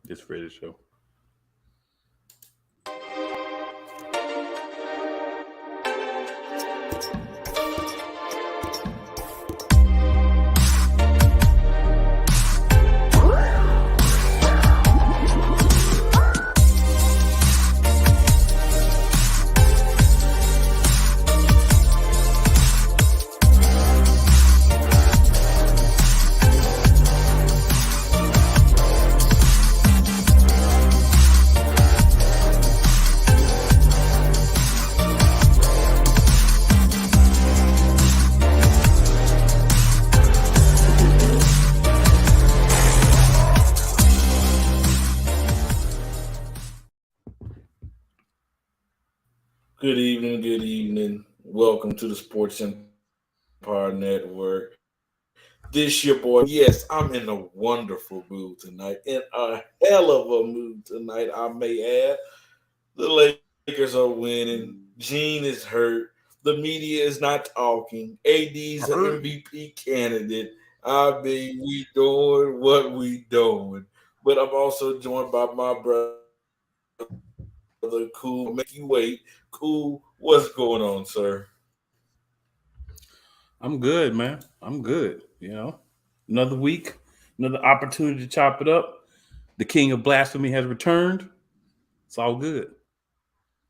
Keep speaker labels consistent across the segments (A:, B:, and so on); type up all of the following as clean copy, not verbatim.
A: It's Freddie Show.
B: Good evening, good evening. Welcome to the Sports Empire Network. This your boy. Yes, I'm in a wonderful mood tonight. In a hell of a mood tonight, I may add. The Lakers are winning. Gene is hurt. The media is not talking. AD's an
C: Hurt.
B: MVP candidate. I mean, we doing what we doing. But I'm also joined by my brother, Cool. Make you wait. Cool, what's going on, sir?
A: I'm good, man. I'm good. Another week, another opportunity to chop it up. The king of blasphemy has returned. It's all good.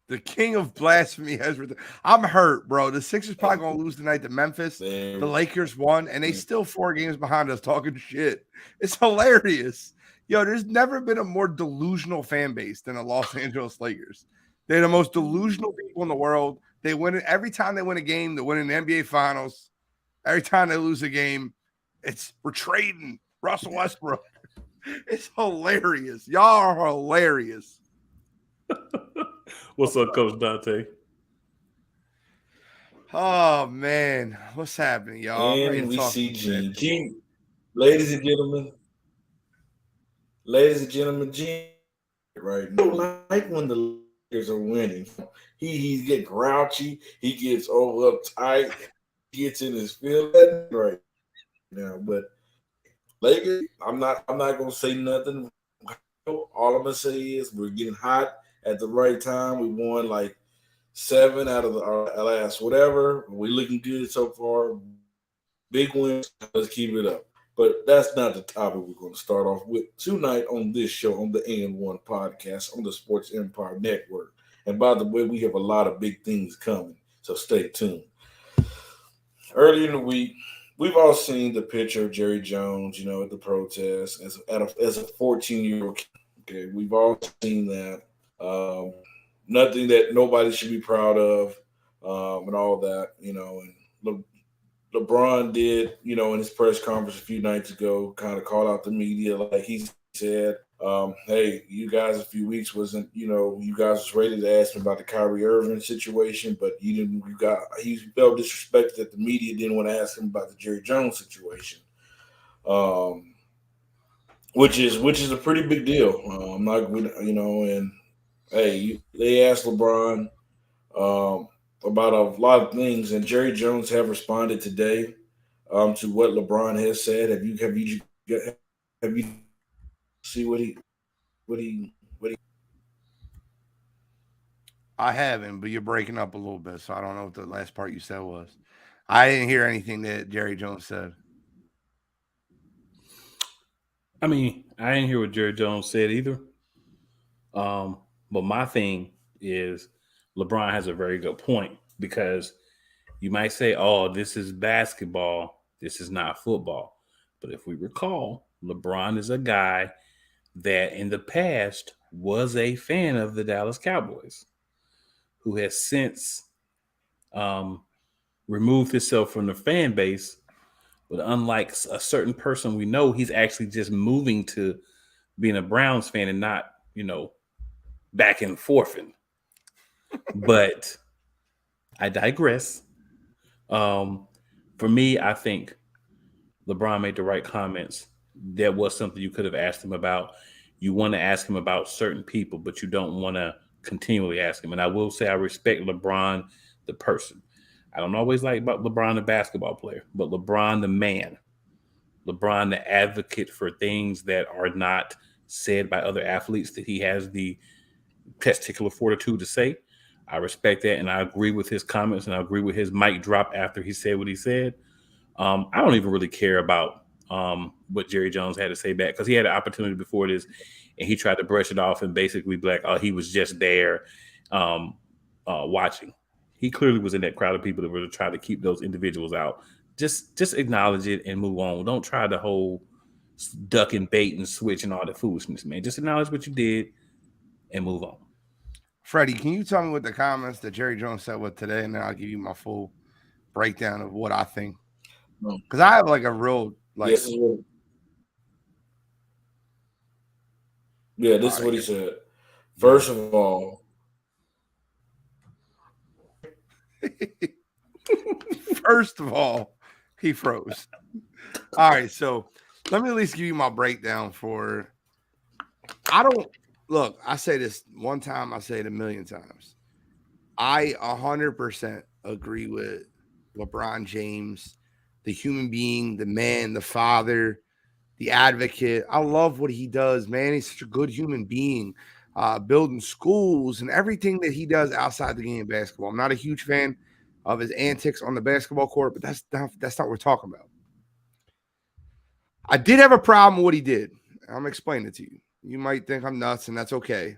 C: The king of blasphemy has returned. I'm hurt, bro. The Sixers probably going to lose tonight to Memphis. The Lakers won, and they still 4 games behind us talking shit. It's hilarious. Yo, there's never been a more delusional fan base than the Los Angeles Lakers. They're the most delusional people in the world. They win it every time they win a game. They win in the NBA Finals. Every time they lose a game, we're trading Russell Westbrook. It's hilarious. Y'all are hilarious.
A: What's up, Coach Dante?
C: Oh man, what's happening, y'all?
B: And we see Gene. Gene, ladies and gentlemen, Gene, right? I don't like when the Lakers are winning. He get grouchy. He gets all uptight. He gets in his feelings right now. But Lakers, I'm not gonna say nothing. All I'm gonna say is we're getting hot at the right time. We won like 7 out of our last whatever. We're looking good so far. Big wins. Let's keep it up. But that's not the topic we're going to start off with tonight on this show on the AN1 podcast on the Sports Empire Network. And by the way, we have a lot of big things coming, so stay tuned. Earlier in the week, we've all seen the picture of Jerry Jones, at the protest as a 14-year-old kid. Okay, we've all seen that. Nothing that nobody should be proud of, and all that, And LeBron did, in his press conference a few nights ago, kind of call out the media, like he said, "Hey, you guys, a few weeks wasn't, you guys was ready to ask him about the Kyrie Irving situation, but you didn't. He felt disrespected that the media didn't want to ask him about the Jerry Jones situation." Which is a pretty big deal. I'm not, and hey, they asked LeBron about a lot of things, and Jerry Jones have responded today to what LeBron has said. Have you see what he?
C: I haven't, but you're breaking up a little bit, so I don't know what the last part you said was. I didn't hear anything that Jerry Jones said.
A: I mean, I didn't hear what Jerry Jones said either. But my thing is LeBron has a very good point because you might say, "Oh, this is basketball. This is not football." But if we recall, LeBron is a guy that in the past was a fan of the Dallas Cowboys, who has since removed himself from the fan base. But unlike a certain person we know, he's actually just moving to being a Browns fan and not, back and forthing. But I digress. For me, I think LeBron made the right comments. That was something you could have asked him about. You want to ask him about certain people, but you don't want to continually ask him. And I will say I respect LeBron, the person. I don't always like about LeBron, the basketball player, but LeBron, the man. LeBron, the advocate for things that are not said by other athletes that he has the testicular fortitude to say. I respect that, and I agree with his comments, and I agree with his mic drop after he said what he said. I don't even really care about what Jerry Jones had to say back, because he had an opportunity before this, and he tried to brush it off and basically be like, "Oh, he was just there um, watching." He clearly was in that crowd of people that were trying to keep those individuals out. Just acknowledge it and move on. Don't try the whole duck and bait and switch and all that foolishness, man. Just acknowledge what you did and move on.
C: Freddie, can you tell me what the comments that Jerry Jones said with today, and then I'll give you my full breakdown of what I think. Because I have like a real like.
B: This is what he said. First of all,
C: he froze. All right, so let me at least give you my breakdown for. I don't look. I say this one time. I say it a million times. I 100% agree with LeBron James, the human being, the man, the father, the advocate. I love what he does, man. He's such a good human being, building schools and everything that he does outside the game of basketball. I'm not a huge fan of his antics on the basketball court, but that's not what we're talking about. I did have a problem with what he did. I'm explaining it to you. You might think I'm nuts, and that's okay.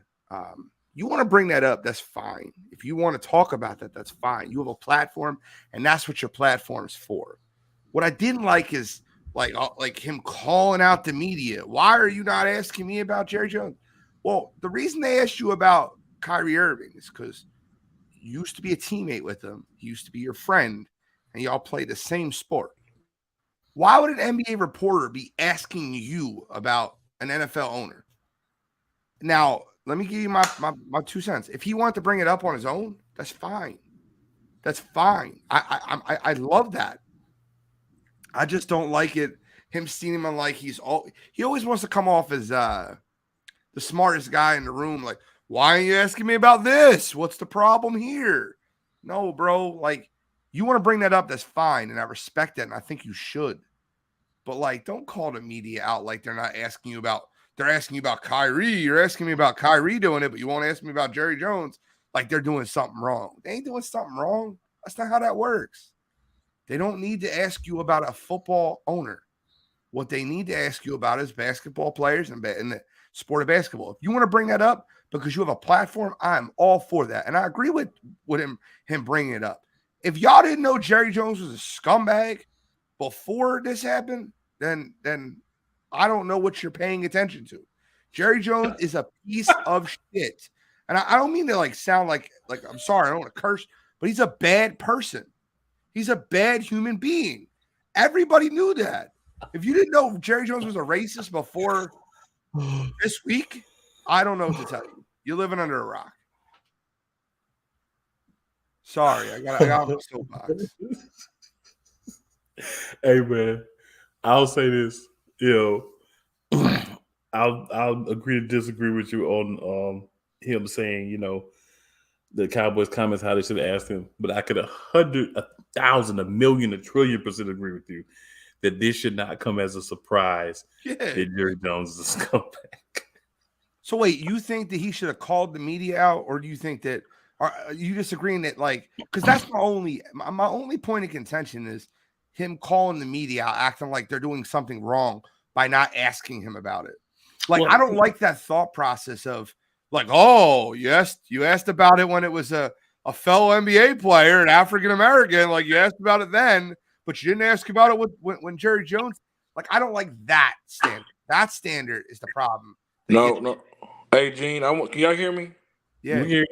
C: You want to bring that up, that's fine. If you want to talk about that, that's fine. You have a platform, and that's what your platform's for. What I didn't like is like him calling out the media. Why are you not asking me about Jerry Jones? Well, the reason they asked you about Kyrie Irving is because you used to be a teammate with him. He used to be your friend, and y'all play the same sport. Why would an NBA reporter be asking you about an NFL owner? Now, let me give you my 2 cents. If he wanted to bring it up on his own, that's fine. That's fine. I love that. I just don't like it. Him seeing him like he always wants to come off as the smartest guy in the room. Like, why are you asking me about this? What's the problem here? No, bro. Like, you want to bring that up, that's fine, and I respect that, and I think you should. But like, don't call the media out like they're not asking you about. They're asking you about Kyrie. You're asking me about Kyrie doing it, but you won't ask me about Jerry Jones like they're doing something wrong. They ain't doing something wrong. That's not how that works. They don't need to ask you about a football owner. What they need to ask you about is basketball players and the sport of basketball. If you want to bring that up because you have a platform, I'm all for that. And I agree with him bringing it up. If y'all didn't know Jerry Jones was a scumbag before this happened, then I don't know what you're paying attention to. Jerry Jones is a piece of shit. And I don't mean to like sound like I'm sorry, I don't want to curse, but he's a bad person. He's a bad human being. Everybody knew that. If you didn't know Jerry Jones was a racist before this week, I don't know what to tell you. You're living under a rock. Sorry, I got my soapbox.
A: Hey man, I'll say this. I'll agree to disagree with you on him saying, the Cowboys comments how they should have asked him, but I could 100, 1,000, 1,000,000, 1,000,000,000% agree with you that this should not come as a surprise that Jerry Jones is a scumbag.
C: So wait, you think that he should have called the media out, or do you think that are you disagreeing that because that's my only point of contention is him calling the media out, acting like they're doing something wrong by not asking him about it. I don't like that thought process of like, oh, you asked about it when it was a fellow NBA player, an African American, like you asked about it then, but you didn't ask about it when Jerry Jones. Like, I don't like that standard. That standard is the problem.
B: No. Hey, Gene, can y'all hear me?
C: Yeah.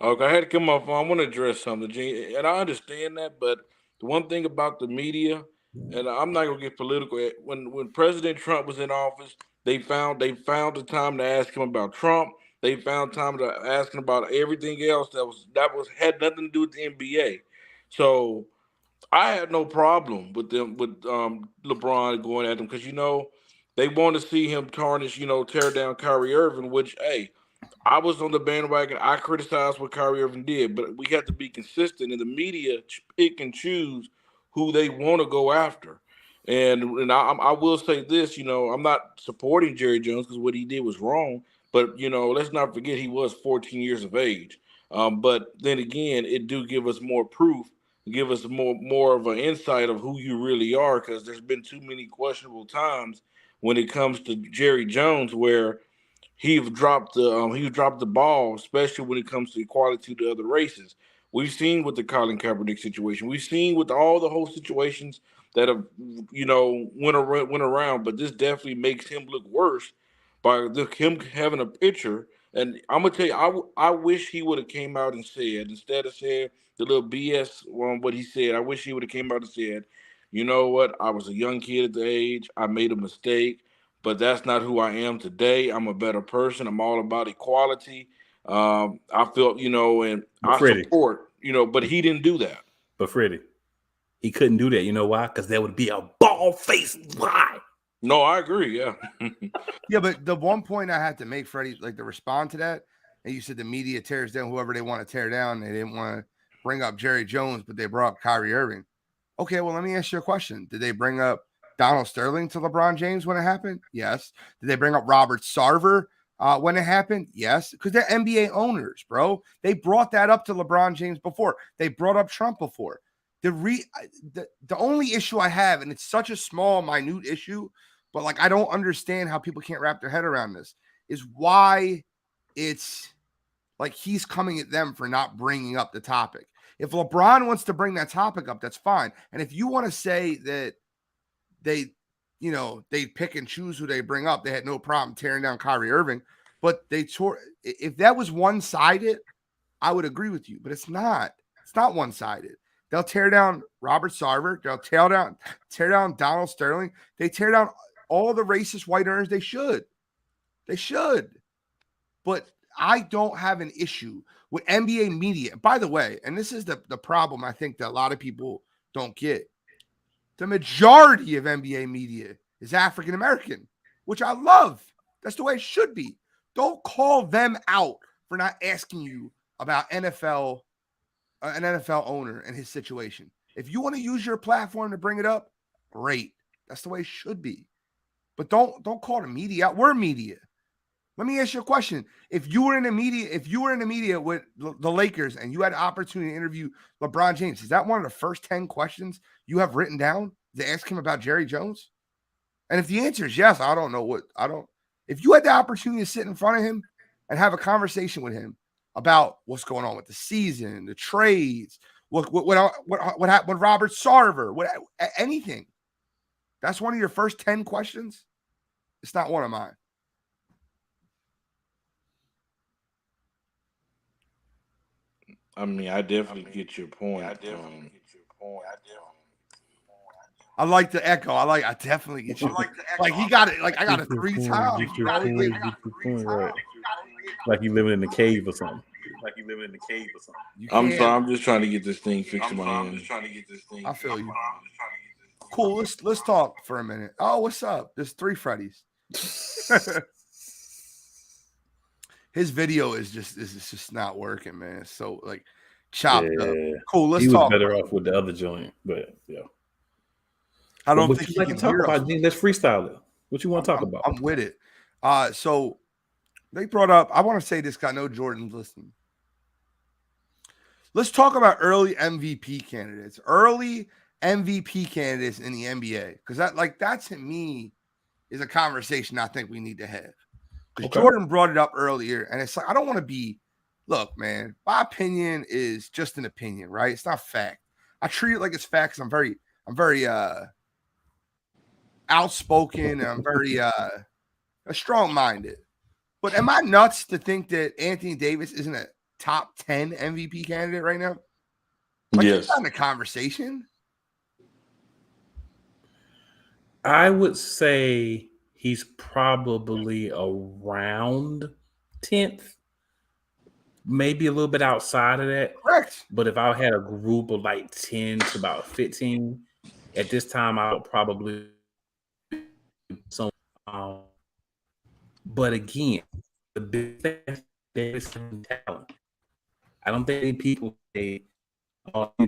B: Okay, I had to come off. I want to address something, Gene, and I understand that, but the one thing about the media, and I'm not gonna get political. When President Trump was in office, they found the time to ask him about Trump. They found time to ask him about everything else that had nothing to do with the NBA. So I had no problem with LeBron going at them because they want to see him tarnish, tear down Kyrie Irving. Which, hey, I was on the bandwagon. I criticized what Kyrie Irving did, but we have to be consistent. And the media pick and choose who they want to go after. And I will say this, I'm not supporting Jerry Jones because what he did was wrong. But let's not forget he was 14 years of age. But then again, it do give us more proof, give us more of an insight of who you really are. Because there's been too many questionable times when it comes to Jerry Jones where he dropped the ball, especially when it comes to equality to other races. We've seen with the Colin Kaepernick situation. We've seen with all the whole situations that have went around, but this definitely makes him look worse by him having a picture. And I'm gonna tell you, I wish he would have came out and said, instead of saying the little BS on what he said, I wish he would have came out and said, you know what, I was a young kid at the age, I made a mistake, but that's not who I am today. I'm a better person. I'm all about equality. I felt, and
A: But
B: I
A: Freddie,
B: support, but he didn't do that.
A: but Freddie, he couldn't do that. You know why? Because that would be a bald face lie.
B: No, I agree. Yeah.
C: Yeah, but the one point I had to make, Freddie, like to respond to that, and you said the media tears down whoever they want to tear down. They didn't want to bring up Jerry Jones, but they brought up Kyrie Irving. Okay, well, let me ask you a question. Did they bring up Donald Sterling to LeBron James when it happened? Yes. Did they bring up Robert Sarver when it happened? Yes. Because they're NBA owners, bro. They brought that up to LeBron James before. They brought up Trump before. The only issue I have, and it's such a small, minute issue, but like I don't understand how people can't wrap their head around this, is why it's like he's coming at them for not bringing up the topic. If LeBron wants to bring that topic up, that's fine. And if you want to say that they pick and choose who they bring up, they had no problem tearing down Kyrie Irving, but if that was one-sided, I would agree with you, but it's not. It's not one-sided. They'll tear down Robert Sarver. They'll tear down Donald Sterling. They tear down all the racist white earners. They should. But I don't have an issue with NBA media. By the way, and this is the problem I think that a lot of people don't get. The majority of NBA media is African American, which I love. That's the way it should be. Don't call them out for not asking you about an NFL owner and his situation. If you want to use your platform to bring it up, great. That's the way it should be. But don't call the media out. We're media. Let me ask you a question. If you were in the media with the Lakers and you had the opportunity to interview LeBron James, is that one of the first 10 questions you have written down to ask him about Jerry Jones? And if the answer is yes, if you had the opportunity to sit in front of him and have a conversation with him about what's going on with the season, the trades, what happened with Robert Sarver, anything, that's one of your first 10 questions. It's not one of mine.
B: I mean, I definitely get your point.
C: I like the echo. I definitely get you. Like he got it. Like I got it 3 times.
A: Right. Like you living in a cave or something.
B: I'm sorry. I'm just trying to get this thing fixed in my end.
C: I feel you. Cool. Let's talk for a minute. Oh, what's up? There's 3 Freddies. His video is just not working, man. It's so like chopped up. Cool. Let's talk.
A: He was better off with the other joint, but yeah.
C: I don't think
A: you like to talk about. Let's freestyle it. What you want to talk about?
C: I'm with it. So they brought up. I want to say this guy. I know Jordan's listening. Let's talk about early MVP candidates. Early MVP candidates in the NBA, because that to me is a conversation I think we need to have. Because Jordan brought it up earlier, and it's like I don't want to be. Look, man, my opinion is just an opinion, right? It's not fact. I treat it like it's fact because I'm very outspoken, and I'm very strong-minded. But am I nuts to think that Anthony Davis isn't a top 10 MVP candidate right now? Like,
B: yes.
C: He's not in the conversation.
A: I would say he's probably around 10th, maybe a little bit outside of that.
C: Correct.
A: But if I had a group of like 10 to about 15, at this time, I would probably some. But again, the big thing is talent. I don't think people say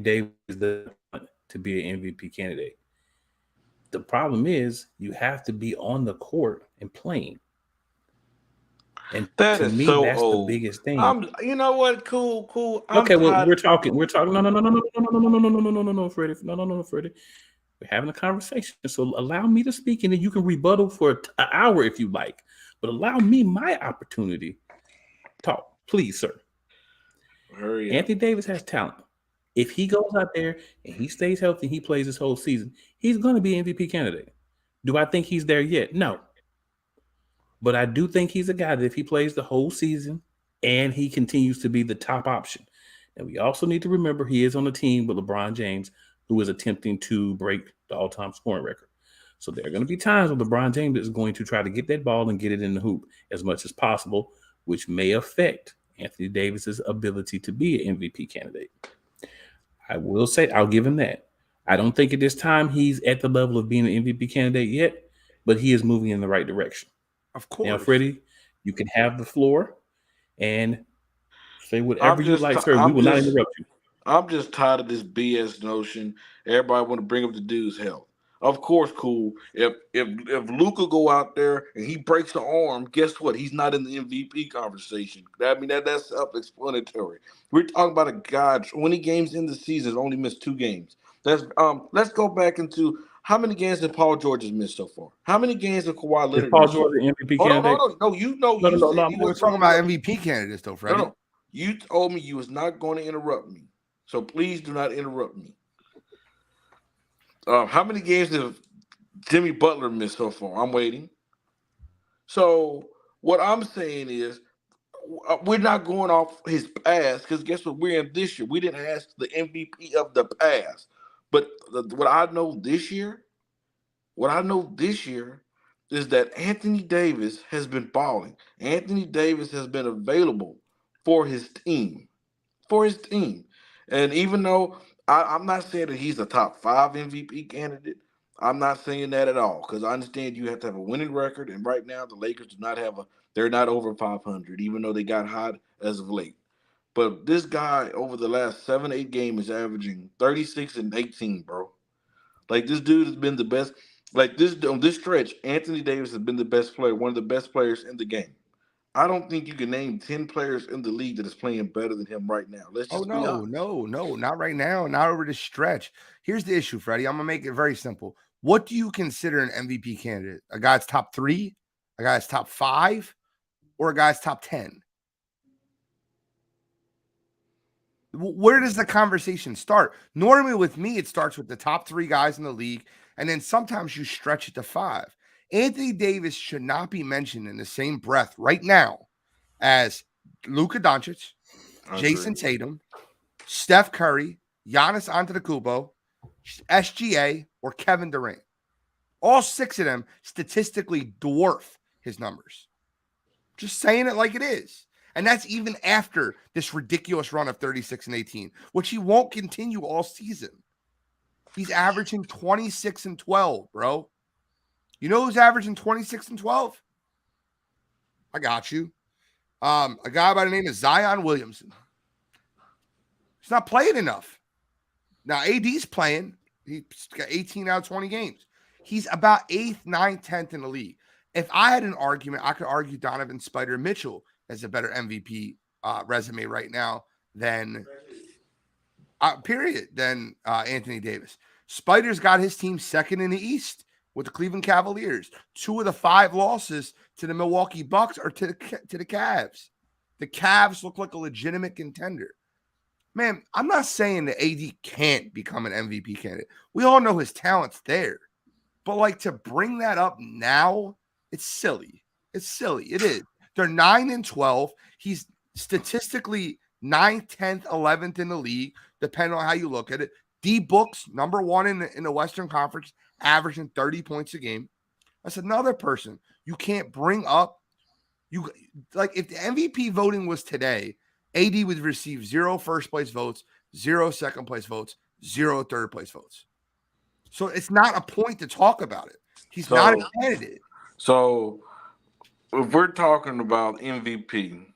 A: Davis is to be an MVP candidate. the problem is you have to be on the court and playing. And
B: That
A: to
B: is
A: me,
B: so
A: that's the
B: old.
A: biggest thing.
B: You know what? Cool. I'm
A: Okay, well,
B: tired.
A: we're talking. No, Freddie. No, Freddie. We're having a conversation. So allow me to speak, and then you can rebuttal for an hour if you like. But allow me my opportunity. Talk, please, sir.
B: Hurry up.
A: Anthony Davis has talent. If he goes out there and he stays healthy, he plays this whole season, he's going to be an MVP candidate. Do I think he's there yet? No. But I do think he's a guy that if he plays the whole season and he continues to be the top option. And we also need to remember he is on a team with LeBron James, who is attempting to break the all-time scoring record. So there are going to be times when LeBron James is going to try to get that ball and get it in the hoop as much as possible, which may affect Anthony Davis's ability to be an MVP candidate. I will say, I'll give him that. I don't think at this time he's at the level of being an MVP candidate yet, but he is moving in the right direction.
C: Of course.
A: Now, Freddie, you can have the floor and say whatever you like, sir. We will not interrupt you.
B: I'm just tired of this BS notion. Everybody want to bring up the dude's health. Of course, cool. If Luca go out there and he breaks the arm, guess what? He's not in the MVP conversation. That's self-explanatory. We're talking about a guy 20 games in the season has only missed 2 games. Let's go back into how many games did Paul George has missed so far? How many games have Kawhi Leonard
A: Is Paul
B: missed?
A: George an MVP
B: Hold
A: candidate?
B: on. No, you know,
A: No,
B: you
A: no,
B: said
A: no,
B: you
C: We're
B: was
C: talking
B: gonna
C: about
B: interrupt me.
C: MVP candidates, though, Freddie.
B: No. You told me you was not going to interrupt me. So please do not interrupt me. How many games have Jimmy Butler missed so far? I'm waiting. So what I'm saying is we're not going off his past because guess what? We're in this year. We didn't ask the MVP of the past. But what I know this year is that Anthony Davis has been balling. Anthony Davis has been available for his team. And even though I'm not saying that he's a top 5 MVP candidate, I'm not saying that at all because I understand you have to have a winning record. And right now, the Lakers do not have they're not over 500, even though they got hot as of late. But this guy over the last 7-8 games is averaging 36 and 18, bro. Like this dude has been the best. Like this on this stretch, Anthony Davis has been the best player, one of the best players in the game. I don't think you can name 10 players in the league that is playing better than him right now. Let's
C: Oh,
B: just be honest.
C: no, not right now, not over the stretch. Here's the issue, Freddie. I'm going to make it very simple. What do you consider an MVP candidate? A guy's top 3, a guy's top 5, or a guy's top 10? Where does the conversation start? Normally with me, it starts with the top 3 guys in the league, and then sometimes you stretch it to 5. Anthony Davis should not be mentioned in the same breath right now as Luka Doncic, Jason Tatum, Steph Curry, Giannis Antetokounmpo, SGA, or Kevin Durant. All 6 of them statistically dwarf his numbers. Just saying it like it is. And that's even after this ridiculous run of 36 and 18, which he won't continue all season. He's averaging 26 and 12, bro. You know who's averaging 26 and 12? I got you. A guy by the name of Zion Williamson. He's not playing enough. Now, AD's playing. He's got 18 out of 20 games. He's about 8th, 9th, 10th in the league. If I had an argument, I could argue Donovan Spider Mitchell has a better MVP resume right now than Anthony Davis. Spider's got his team 2nd in the East with the Cleveland Cavaliers. 2 of the 5 losses to the Milwaukee Bucks are to the Cavs. The Cavs look like a legitimate contender. Man, I'm not saying that AD can't become an MVP candidate. We all know his talent's there. But like to bring that up now, it's silly. It's silly. It is. They're 9 and 12. He's statistically 9th, 10th, 11th in the league, depending on how you look at it. D Book's number 1 in the Western Conference, averaging 30 points a game. That's another person you can't bring up. You like if the MVP voting was today, AD would receive 0 first place votes, 0 second place votes, 0 third place votes. So it's not a point to talk about it. He's not a candidate.
B: So if we're talking about MVP,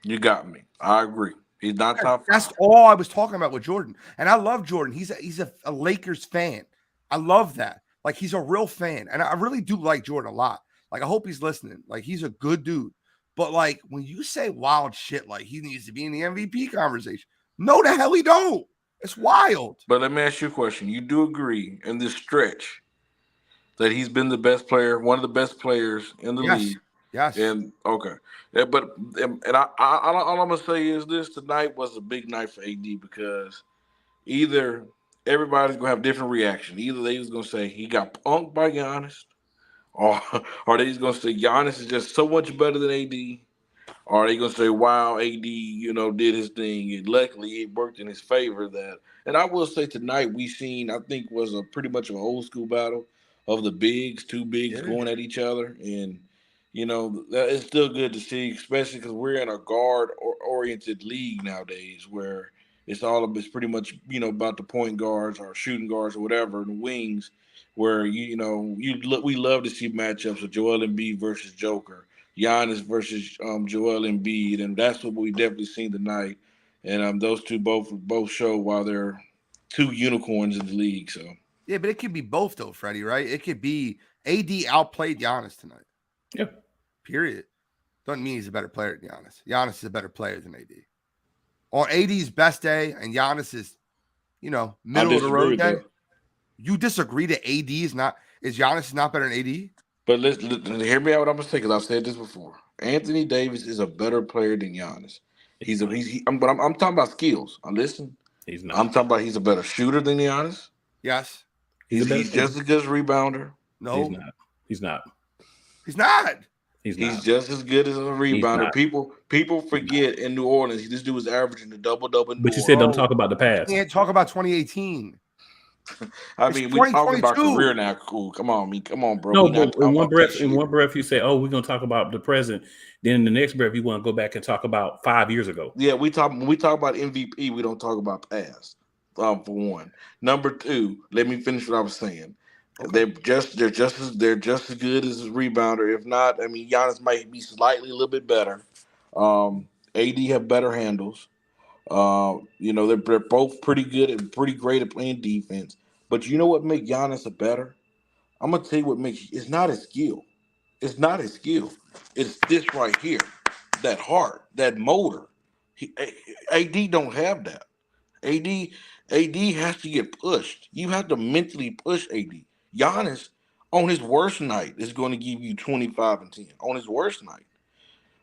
B: you got me. I agree. He's not top 5.
C: That's all I was talking about with Jordan. And I love Jordan. He's a Lakers fan. I love that. Like, he's a real fan. And I really do like Jordan a lot. Like, I hope he's listening. Like, he's a good dude. But, like, when you say wild shit, like, he needs to be in the MVP conversation, no, the hell he don't. It's wild.
D: But let me ask you a question. You do agree in this stretch that he's been the best player, one of the best players in the
C: Yes.
D: league?
C: Yes.
D: And okay, yeah, but all I'm gonna say is this: tonight was a big night for AD because either everybody's gonna have different reaction. Either they was gonna say he got punked by Giannis, or or they just gonna say Giannis is just so much better than AD. Or are they gonna say, "Wow, AD, did his thing, and luckily it worked in his favor." That, and I will say tonight we seen, I think, was a pretty much of an old school battle of the bigs, two bigs going at each other, and that it's still good to see, especially because we're in a guard oriented league nowadays where it's pretty much about the point guards or shooting guards or whatever, and the wings, where we love to see matchups of Joel Embiid versus Joker. Giannis versus Joel Embiid, and that's what we definitely seen tonight. And those two both show why they're two unicorns in the league. So
C: yeah, but it could be both though, Freddie. Right? It could be AD outplayed Giannis tonight.
A: Yeah.
C: Period. Doesn't mean he's a better player than Giannis. Giannis is a better player than AD. On AD's best day and Giannis is, middle of the road day. You disagree that AD is Giannis not better than AD?
D: But listen, hear me out. What I'm gonna say, because I've said this before. Anthony Davis is a better player than Giannis. But I'm talking about skills. Listen.
A: He's not.
D: I'm talking about he's a better shooter than Giannis.
C: Yes.
D: He's just as good as a rebounder.
C: No,
A: he's not.
C: He's not.
D: He's just as good as a rebounder. People forget in New Orleans, this dude was averaging a double-double.
A: But you said don't talk about the past.
C: You can't talk about 2018.
D: I mean, we're talking about career now. Cool. Come on, bro.
A: No, but in one breath, you say, "Oh, we're gonna talk about the present." Then in the next breath, you want to go back and talk about 5 years ago.
D: Yeah, when we talk about MVP, we don't talk about past. For one. Number two, let me finish what I was saying. Okay. They're just as good as a rebounder. If not, I mean, Giannis might be slightly a little bit better. AD have better handles. They're both pretty good and pretty great at playing defense. But you know what makes Giannis a better? I'm gonna tell you what makes it's not his skill. It's not his skill. It's this right here, that heart, that motor. AD don't have that. AD has to get pushed. You have to mentally push AD. Giannis, on his worst night, is going to give you 25 and 10. On his worst night.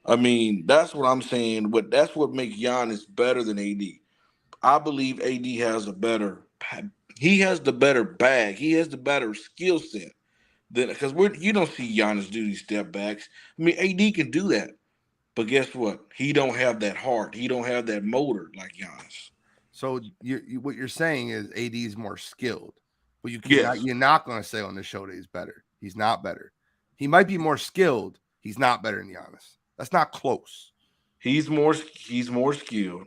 D: I mean, that's what I'm saying. That's what makes Giannis better than AD. I believe AD has the better bag. He has the better skill set. Because you don't see Giannis do these step backs. I mean, AD can do that. But guess what? He don't have that heart. He don't have that motor like Giannis.
C: So what you're saying is AD is more skilled, but you're not going to say on the show that he's better. He's not better. He might be more skilled. He's not better than Giannis. That's not close.
D: He's more skilled,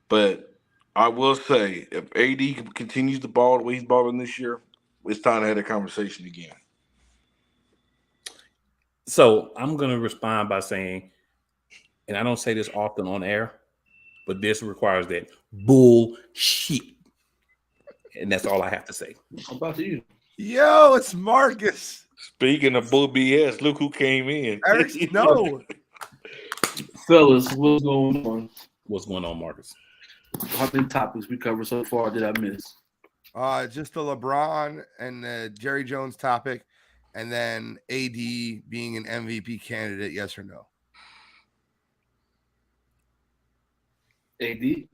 D: but I will say if AD continues to ball the way he's balling this year, it's time to have a conversation again.
A: So I'm going to respond by saying, and I don't say this often on air, but this requires that bullshit. And that's all I have to say.
B: How about you?
C: Yo, it's Marcus.
D: Speaking of bull BS, look who came in.
C: No.
B: Fellas, what's going on?
A: What's going on, Marcus?
B: How many topics we covered so far did I miss?
C: Just the LeBron and the Jerry Jones topic, and then AD being an MVP candidate, yes or no?
B: AD?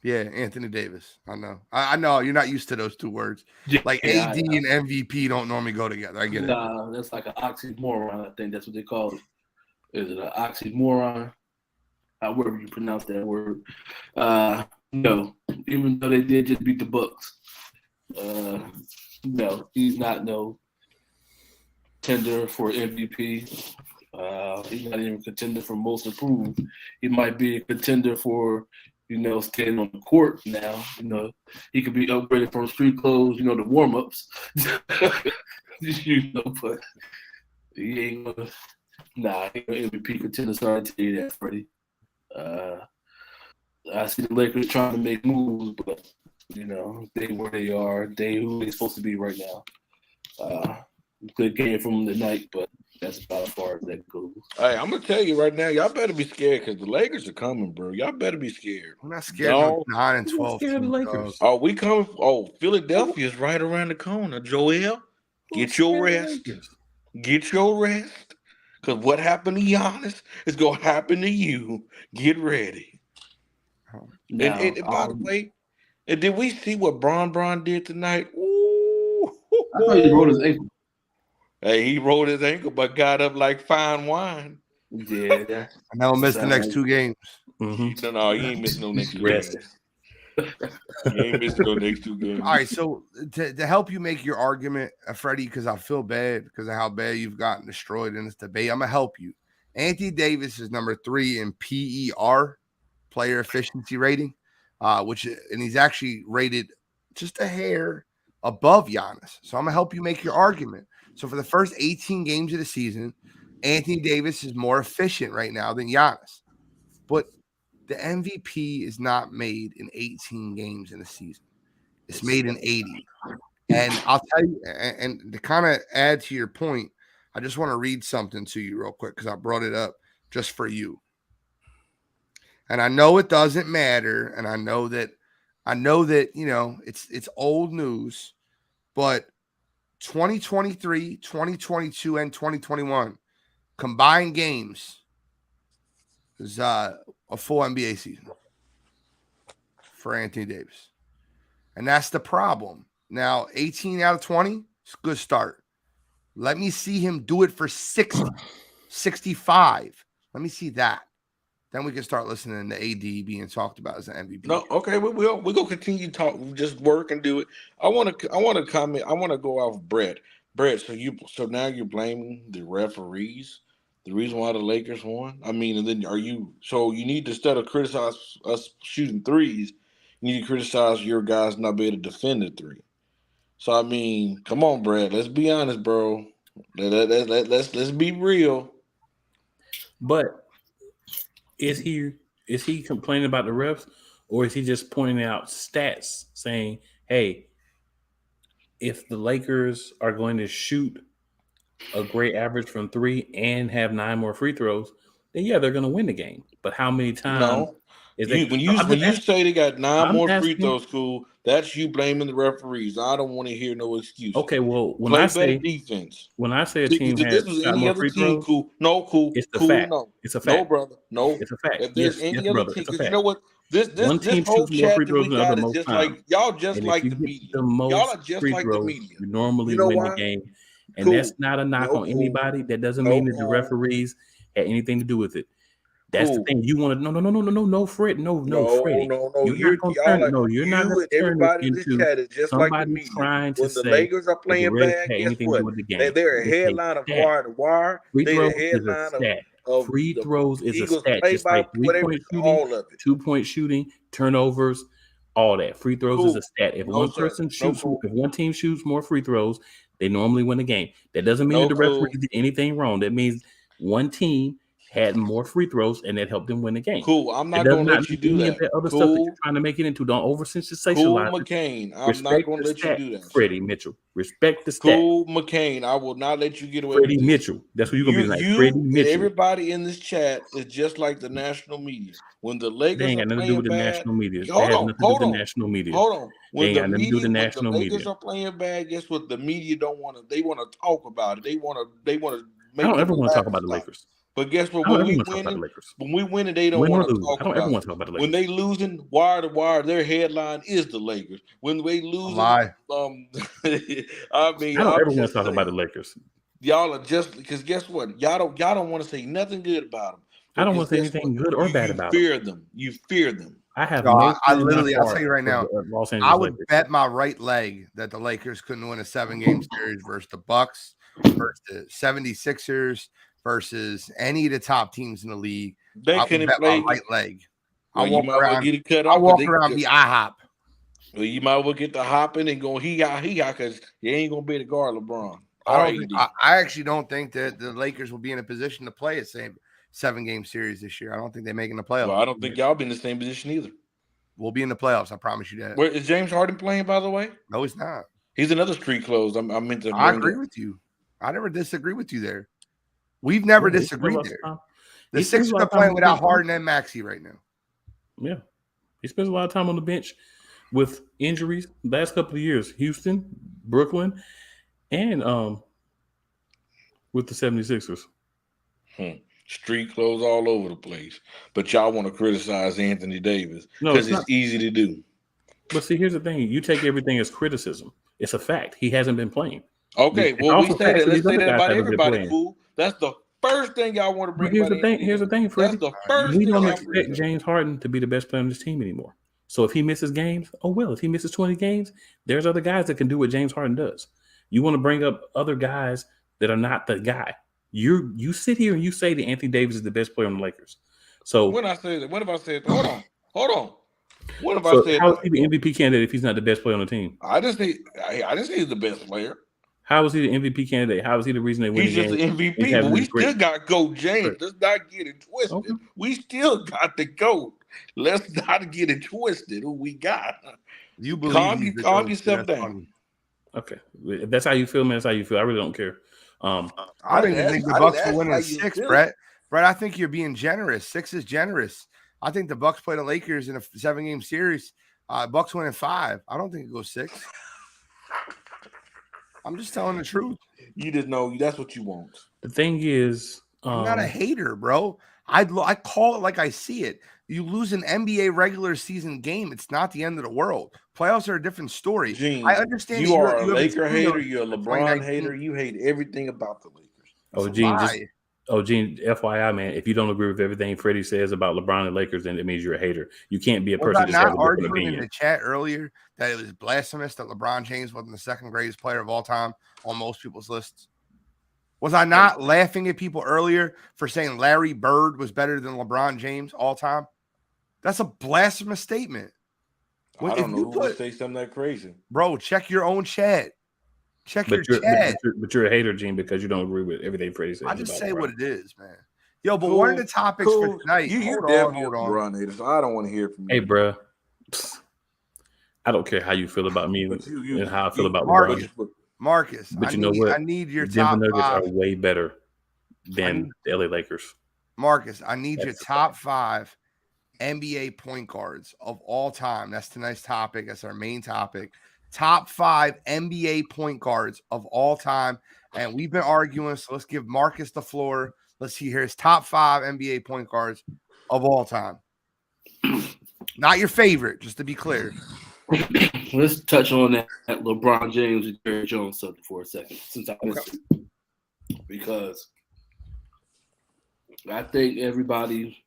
C: Yeah, Anthony Davis. I know. I know you're not used to those two words. Like AD and MVP don't normally go together. I get it.
B: That's like an oxymoron. I think that's what they call it. Is it an oxymoron? However you pronounce that word. No, even though they did just beat the Bucks. No, he's not no contender for MVP. He's not even a contender for most improved. He might be a contender for, staying on the court now. He could be upgraded from street clothes, the warm-ups. But he ain't gonna. Nah, he ain't gonna MVP contender. Sorry to tell you that, Freddie. I see the Lakers trying to make moves, but they where they are. They who they supposed to be right now.
E: Good game from tonight, but that's about as far as that goes.
D: Hey, I'm gonna tell you right now, y'all better be scared because the Lakers are coming, bro. Y'all better be scared.
C: I'm not scared of
D: Don't.
C: 9 and
A: I'm not
C: 12
A: scared of the
C: team,
A: Lakers.
C: dog.
D: Oh, we coming. Oh, Philadelphia's right around the corner. Joel,
A: Who's
D: get your
A: scared of the
D: rest.
A: Lakers?
D: Get your rest. Because what happened to Giannis is going to happen to you. Get ready.
E: Now,
D: And by the way, and did we see what Bron did tonight? Ooh.
E: I thought he rolled his ankle.
D: Hey, he rolled his ankle, but got up like fine wine.
E: Yeah, that
C: And they'll miss the
E: sound
C: next
E: like-
C: 2 games.
A: Mm-hmm.
D: No, he ain't missing no next 2
A: Rest.
D: games. He ain't missing no next 2 games.
C: All right, so to help you make your argument, Freddie, because I feel bad because of how bad you've gotten destroyed in this debate, I'm gonna help you. Anthony Davis is number 3 in PER, player efficiency rating, and he's actually rated just a hair above Giannis. So I'm gonna help you make your argument. So for the first 18 games of the season, Anthony Davis is more efficient right now than Giannis, but the MVP is not made in 18 games in a season. It's made in 80. And I'll tell you, and to kind of add to your point, I just want to read something to you real quick because I brought it up just for you. And I know it doesn't matter, and I know that it's old news, but 2023, 2022, and 2021 combined games is a full NBA season for Anthony Davis. And that's the problem. Now, 18 out of 20, it's a good start. Let me see him do it for 60, 65. Let me see that. Then we can start listening to AD being talked about as an MVP.
D: No, okay, we're gonna continue to talk, just work and do it. I want to comment. I want to go off Brett. Brett, so now you're blaming the referees, the reason why the Lakers won. I mean, and then you need to, instead of criticize us shooting threes, you need to criticize your guys not being able to defend the three. So I mean, come on, Brett. Let's be honest, bro. Let's be real.
A: But is he complaining about the refs, or is he just pointing out stats saying, hey, if the Lakers are going to shoot a great average from 3 and have 9 more free throws, then yeah, they're going to win the game. But how many times
D: No.
A: is
D: When you say they got 9 more free throws, cool, that's you blaming the referees. I don't want to hear no excuse.
A: Okay, well, when
D: play
A: I
D: better
A: say
D: defense.
A: when I say a
D: If
A: team
D: this
A: has
D: was
A: shot
D: any
A: more
D: other
A: free
D: team,
A: throws,
D: cool,
A: it's the
D: cool,
A: fact.
D: no.
A: It's a fact.
D: No, brother, no.
A: It's a fact.
D: If there's any other
A: brother,
D: team,
A: it's a
D: because you
A: fact.
D: know what? This
A: One team
D: whole
A: shoots more
D: chat
A: free
D: that
A: throws
D: we
A: than the other
D: got is
A: most
D: just
A: times.
D: like y'all just
A: And
D: like
A: if
D: the
A: you get
D: media.
A: the
D: Y'all
A: most
D: are just
A: free
D: like the
A: throws,
D: media.
A: you normally
D: You know
A: win
D: why?
A: the game. And
D: Cool.
A: that's not a knock
D: No,
A: on
D: cool.
A: anybody. That doesn't
D: No,
A: mean that the
D: cool.
A: referees had anything to do with it. That's
D: Cool.
A: the thing. You want to no, Fred, no, Freddie.
D: No.
A: You're not going to turn. You're not
D: You
A: going
D: and
A: to turn this
D: everybody in this
A: into
D: chat is just like the
A: somebody
D: media.
A: trying to
D: When the
A: say
D: Lakers are
A: that the
D: playing
A: refs
D: bad,
A: had
D: guess
A: anything to do
D: what?
A: with the game.
D: They're a
A: It's a
D: headline of
A: stat.
D: wire to wire.
A: Free
D: They're
A: throws
D: the
A: is a
D: headline
A: stat.
D: of
A: Free
D: the
A: throws is a
D: Eagles
A: stat.
D: play
A: Just
D: by
A: like
D: whatever,
A: 3-point shooting,
D: all of it.
A: 2-point shooting, turnovers, all that. Free throws is
D: Cool.
A: a stat. If
D: No,
A: one
D: sir.
A: person
D: No,
A: shoots,
D: cool.
A: if one team shoots more free throws, they normally win the game. That doesn't mean
D: No,
A: that the referees
D: cool.
A: did anything wrong. That means one team had more free throws and that helped them win the game.
D: Cool. I'm
A: It
D: not
A: does
D: going to
A: not
D: let you
A: mean
D: do
A: any
D: that.
A: of that other stuff that
D: Cool.
A: you're trying to make it into. Don't over
D: Cool,
A: sensationalize it.
D: McCain. I'm not
A: Respect
D: going
A: the
D: to let you
A: stat,
D: do that, sir.
A: Freddie Mitchell. Respect the stat.
D: Cool, McCain. I will not let you get away
A: Freddie
D: with this.
A: Mitchell. That's what you're gonna be like. Freddie
D: You and
A: Mitchell.
D: everybody in this chat is just like the national media. When the
A: They
D: Lakers
A: ain't
D: are
A: got nothing to do
D: playing
A: with the
D: bad,
A: national media. That
D: hold
A: has
D: on,
A: nothing to do with the national media.
D: hold on.
A: They
D: When
A: ain't
D: the
A: got nothing to do with the
D: media, when the
A: national
D: Lakers
A: media.
D: are playing bad, guess what? The media don't want to. They want to talk about it. They want to
A: I
D: make
A: don't ever
D: people
A: want to
D: laugh
A: talk about the
D: about it.
A: Lakers.
D: But guess what?
A: I don't
D: When
A: ever
D: we
A: want to talk about the
D: winning,
A: Lakers.
D: they don't
A: Win or
D: want to
A: lose.
D: talk
A: I don't ever
D: about
A: want
D: it.
A: to talk about the
D: When
A: Lakers.
D: they losing wire to wire, their headline is the Lakers. When they losing,
C: Lie.
D: I mean,
A: I don't
D: I'm
A: ever want
D: just
A: to talk about the
D: saying.
A: Lakers.
D: Y'all are just because guess what? Y'all don't want to say nothing good about them.
A: I don't
D: Because
A: want to say
D: guess what?
A: anything good or bad
D: You
A: about them.
D: fear them. You fear them.
A: I have
C: No,
A: no
C: I
A: fear in my
C: literally, I'll
A: heart
C: tell you right
A: for
C: now,
A: the Los
C: I
A: Angeles
C: would
A: Lakers.
C: bet my right leg that the Lakers couldn't win a 7-game series versus the Bucks, versus the 76ers, versus any of the top teams in the league.
D: They
C: I would
D: couldn't
C: bet my
D: play.
C: right leg.
D: Well,
C: I
D: you
C: walk
D: might well
C: around.
D: get it cut
C: I
D: off.
C: walk around the IHOP.
D: Well, you might well get the hopping and going he got because you ain't gonna be able to guard LeBron.
C: I actually don't think that the Lakers will be in a position to play a same 7-game series this year. I don't think they're making the playoffs.
D: Well, I don't think y'all be in the same position either.
C: We'll be in the playoffs. I promise you that.
D: Where is James Harden playing, by the way?
C: No, he's not.
D: He's another street clothes. I meant to.
C: I agree with you. I never disagree with you there. We've never disagreed there. The Sixers are playing without Harden and Maxey right now.
A: Yeah, he spends a lot of time on the bench with injuries. Last couple of years, Houston, Brooklyn, and with the 76ers.
D: Street clothes all over the place. But y'all want to criticize Anthony Davis because it's easy to do.
A: But see, here's the thing. You take everything as criticism. It's a fact. He hasn't been playing.
D: Okay, well, we say that. Let's say that about everybody, fool. That's the first thing y'all want to bring
A: up. Here's the thing, Freddie.
D: That's the first
A: we don't expect James Harden to be the best player on this team anymore. So if he misses games, oh well. If he misses 20 games, there's other guys that can do what James Harden does. You want to bring up other guys that are not the guy. You sit here and you say that Anthony Davis is the best player on the Lakers. So
D: when I say that, what have I said? Hold on. What have I said?
A: How is he the MVP candidate if he's not the best player on the team?
D: I didn't say he's the best player.
A: How is he the MVP candidate? How is he the reason they win?
D: He's just the MVP, but we still got GOAT James. Let's not get it twisted. Okay. We still got the GOAT. Let's not get it twisted. Who we got?
C: You believe
D: calm yourself down.
A: Funny. Okay, if that's how you feel, man. That's how you feel. I really don't care.
C: I didn't think the Bucks will win in 6, Brett. Brett, I think you're being generous. 6 is generous. I think the Bucks play the Lakers in a 7-game series. Bucks win in 5. I don't think it goes 6. I'm just telling the truth.
D: You just know that's what you want.
A: The thing is,
C: I'm not a hater, bro. I call it like I see it. You lose an NBA regular season game, it's not the end of the world. Playoffs are a different story.
D: Gene,
C: I understand
D: you are a Laker hater. You're a LeBron hater. You hate everything about the Lakers.
A: Gene, FYI, man, if you don't agree with everything Freddie says about LeBron and Lakers, then it means you're a hater. You can't be a person
C: that's not arguing in the chat earlier that it was blasphemous that LeBron James wasn't the second greatest player of all time on most people's lists. Was I not laughing at people earlier for saying Larry Bird was better than LeBron James all time? That's a blasphemous statement.
D: I don't know who would say something that crazy.
C: Bro, check your own chat. Check your chat.
A: But you're a hater, Gene, because you don't agree with everything Freddie says.
C: I just say what it is, man. Yo, but one of the topics for tonight.
D: You're definitely a LeBron hater, so I don't want to hear from you.
A: Hey, bro. I don't care how you feel about me and how I feel about LeBron.
C: Marcus,
A: but you know what?
C: I need your
A: Denver
C: top
A: Nuggets
C: 5.
A: are way better than the LA Lakers.
C: Marcus, I need your top 5 NBA point guards of all time. That's tonight's topic. That's our main topic. Top 5 NBA point guards of all time. And we've been arguing, so let's give Marcus the floor. Let's see here his top 5 NBA point guards of all time. Not your favorite, just to be clear.
E: Let's touch on that LeBron James and Jerry Jones subject for a second, since I missed it. Because I think everybody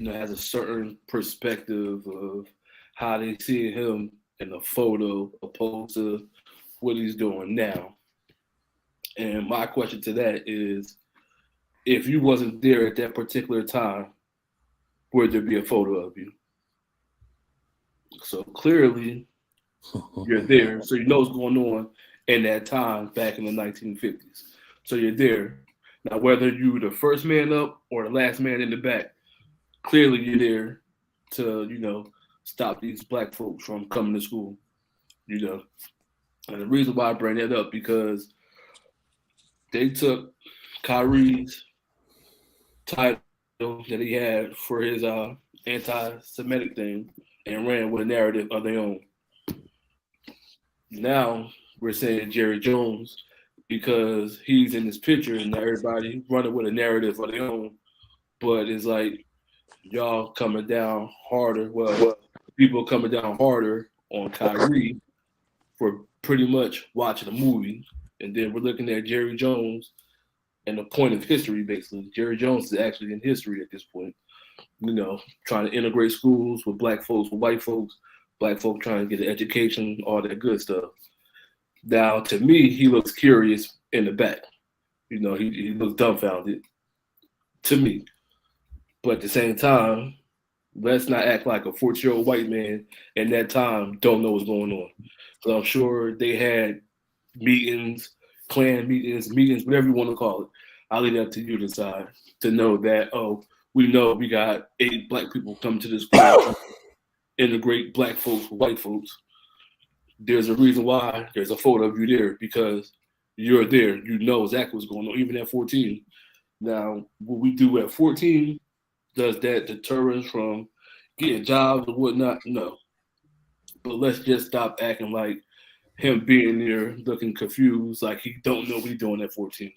E: has a certain perspective of how they see him in a photo opposed to what he's doing now. And my question to that is, if you wasn't there at that particular time, would there be a photo of you? So clearly, you're there, so you know what's going on in that time back in the 1950s. So you're there. Now, whether you're the first man up or the last man in the back, clearly you're there to, stop these black folks from coming to school, And the reason why I bring that up, because they took Kyrie's title that he had for his anti-Semitic thing and ran with a narrative of their own. Now we're saying Jerry Jones because he's in this picture and everybody running with a narrative of their own. But it's like y'all coming down harder. Well, people coming down harder on Kyrie for pretty much watching a movie. And then we're looking at Jerry Jones and the point of history, basically. Jerry Jones is actually in history at this point. Trying to integrate schools with black folks, with white folks trying to get an education, all that good stuff. Now, to me, he looks curious in the back. He looks dumbfounded to me. But at the same time, let's not act like a 40-year-old white man in that time don't know what's going on. So I'm sure they had meetings, clan meetings, whatever you want to call it. I'll leave that to you to decide to know that, we know we got 8 black people coming to this school, integrate black folks with white folks. there's a reason why there's a photo of you there because you're there. You know exactly what's going on, even at 14. Now, what we do at 14, does that deter us from getting jobs or whatnot? No. But let's just stop acting like him being there looking confused, like he don't know what he's doing at 14.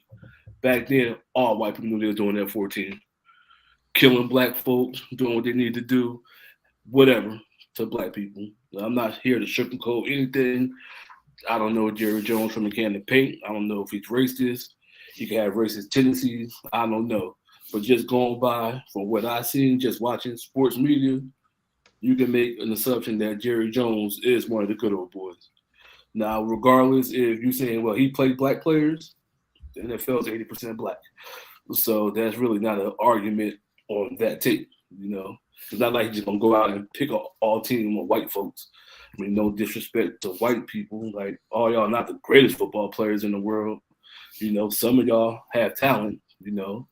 E: Back then, all white people knew they were doing at 14. Killing black folks, doing what they need to do, whatever, to black people. I'm not here to sugarcoat anything. I don't know Jerry Jones from a can of paint. I don't know if he's racist. He can have racist tendencies. I don't know. But just going by from what I've seen, just watching sports media, you can make an assumption that Jerry Jones is one of the good old boys. Now, regardless if you're saying, well, he played black players, the NFL is 80% black. So that's really not an argument on that tape, you know. It's not like he's just going to go out and pick all team of white folks. I mean, no disrespect to white people. Like, all y'all not the greatest football players in the world. You know, some of y'all have talent, you know.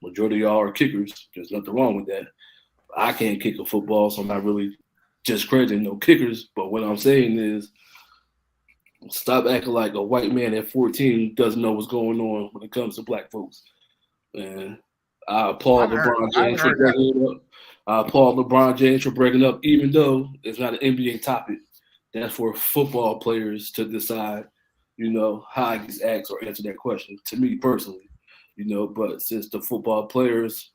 E: Majority of y'all are kickers. There's nothing wrong with that. I can't kick a football, so I'm not really discrediting no kickers. But what I'm saying is, stop acting like a white man at 14 doesn't know what's going on when it comes to black folks. And I applaud LeBron James for bringing it up. I applaud LeBron James for bringing it up, even though it's not an NBA topic. That's for football players to decide, you know, how I get asked or answer that question. To me personally, you know, but since the football players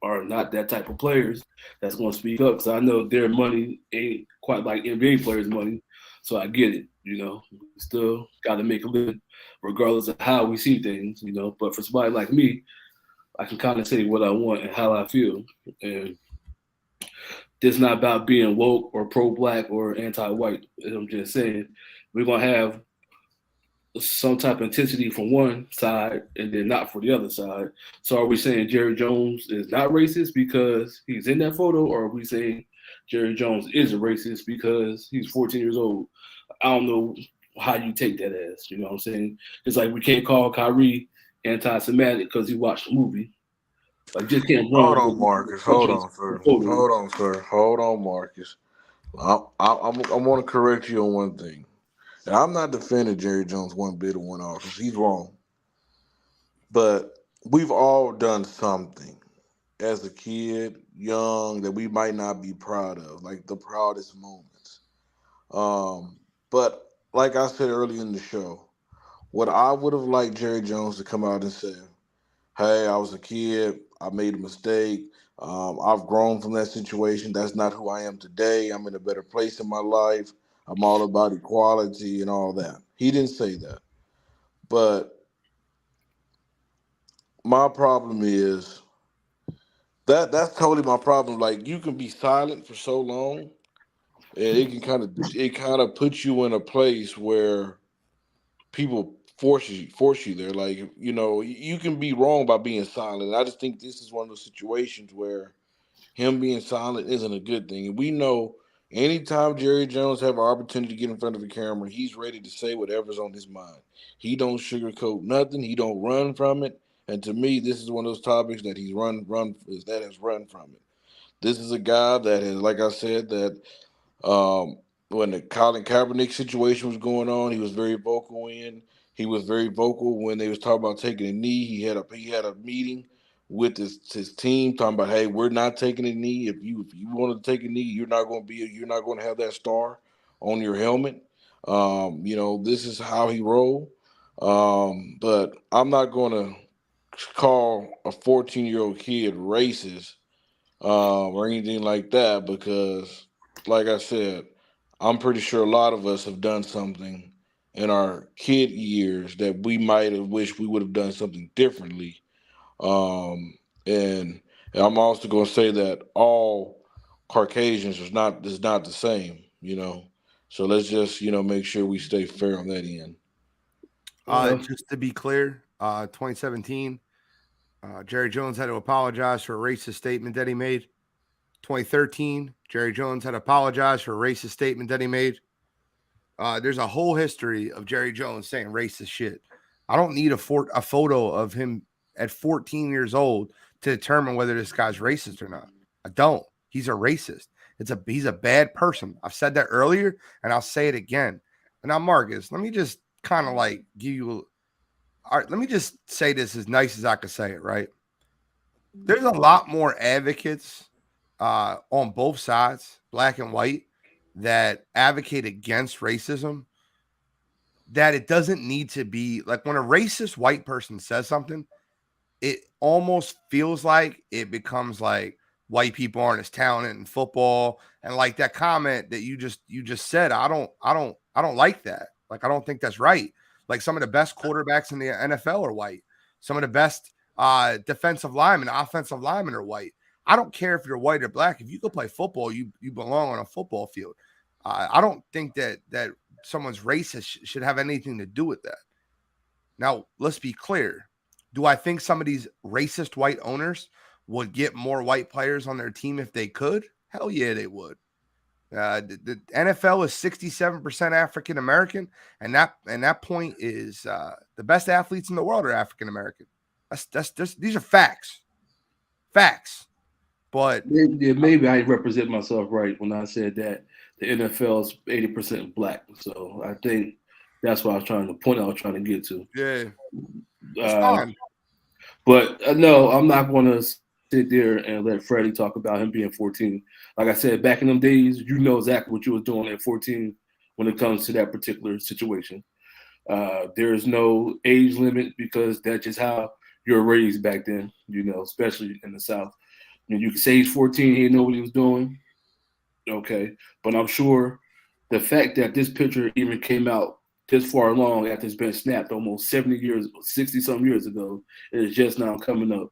E: are not that type of players that's going to speak up, because I know their money ain't quite like NBA players' money, so I get it. You know, we still got to make a living, regardless of how we see things. You know, but for somebody like me, I can kind of say what I want and how I feel, and it's not about being woke or pro-black or anti-white. I'm just saying we're gonna have some type of intensity from one side and then not for the other side. So are we saying Jerry Jones is not racist because he's in that photo, or are we saying Jerry Jones is a racist because he's 14 years old? I don't know how you take that as, you know what I'm saying? It's like we can't call Kyrie anti-Semitic because he watched the movie. Like, just can't run.
D: Hold on, Marcus. Hold on, sir. Hold on, sir. Hold on, Marcus. I want to correct you on one thing. And I'm not defending Jerry Jones one bit or one off because he's wrong. But we've all done something as a kid, young, that we might not be proud of, like the proudest moments. But like I said earlier in the show, what I would have liked Jerry Jones to come out and say, hey, I was a kid. I made a mistake. I've grown from that situation. That's not who I am today. I'm in a better place in my life. I'm all about equality and all that. He didn't say that. But my problem is that's totally my problem. Like, you can be silent for so long, and it kind of puts you in a place where people force you there. Like, you know, you can be wrong by being silent. I just think this is one of those situations where him being silent isn't a good thing. And we know anytime Jerry Jones have an opportunity to get in front of a camera, he's ready to say whatever's on his mind. He don't sugarcoat nothing. He don't run from it. And to me, this is one of those topics that has run from it. This is a guy that has, like I said, that when the Colin Kaepernick situation was going on, he was very vocal in. He was very vocal when they was talking about taking a knee. He had a meeting with his team talking about, hey, we're not taking a knee. If you want to take a knee, you're not going to have that star on your helmet. You know, this is how he rolled. But I'm not going to call a 14-year-old kid racist or anything like that, because, like I said, I'm pretty sure a lot of us have done something in our kid years that we might have wished we would have done something differently. And I'm also going to say that all Caucasians is not the same, you know. So let's just, you know, make sure we stay fair on that end.
C: Just to be clear, 2017, Jerry Jones had to apologize for a racist statement that he made. 2013, Jerry Jones had to apologize for a racist statement that he made. There's a whole history of Jerry Jones saying racist shit. I don't need a photo of him at 14 years old to determine whether this guy's racist or not. I don't. He's a racist. He's a bad person. I've said that earlier, and I'll say it again. And now, Marcus, let me just kind of like give you. All right, let me just say this as nice as I can say it. Right, there's a lot more advocates on both sides, black and white, that advocate against racism. That it doesn't need to be like when a racist white person says something, it almost feels like it becomes like white people aren't as talented in football, and like that comment that you just said, I don't like that. Like I don't think that's right. Like some of the best quarterbacks in the NFL are white. Some of the best defensive linemen, offensive linemen are white. I don't care if you're white or black. If you can play football, you belong on a football field. I don't think that someone's racist should have anything to do with that. Now, let's be clear. Do I think some of these racist white owners would get more white players on their team if they could? Hell yeah, they would. The NFL is 67% African American, and that point is the best athletes in the world are African American. These are facts. But
E: maybe I represent myself right when I said that the NFL is 80% black. So I think that's what I was trying to point out. I was trying to get to.
C: Yeah, it's fine.
E: But no, I'm not going to sit there and let Freddie talk about him being 14. Like I said, back in them days, you know exactly what you was doing at 14 when it comes to that particular situation. There is no age limit because that's just how you're raised back then, you know, especially in the South. You know, you can say he's 14, he didn't know what he was doing. Okay. But I'm sure the fact that this picture even came out this far along after it's been snapped almost 70 years, 60 some years ago, is just now coming up.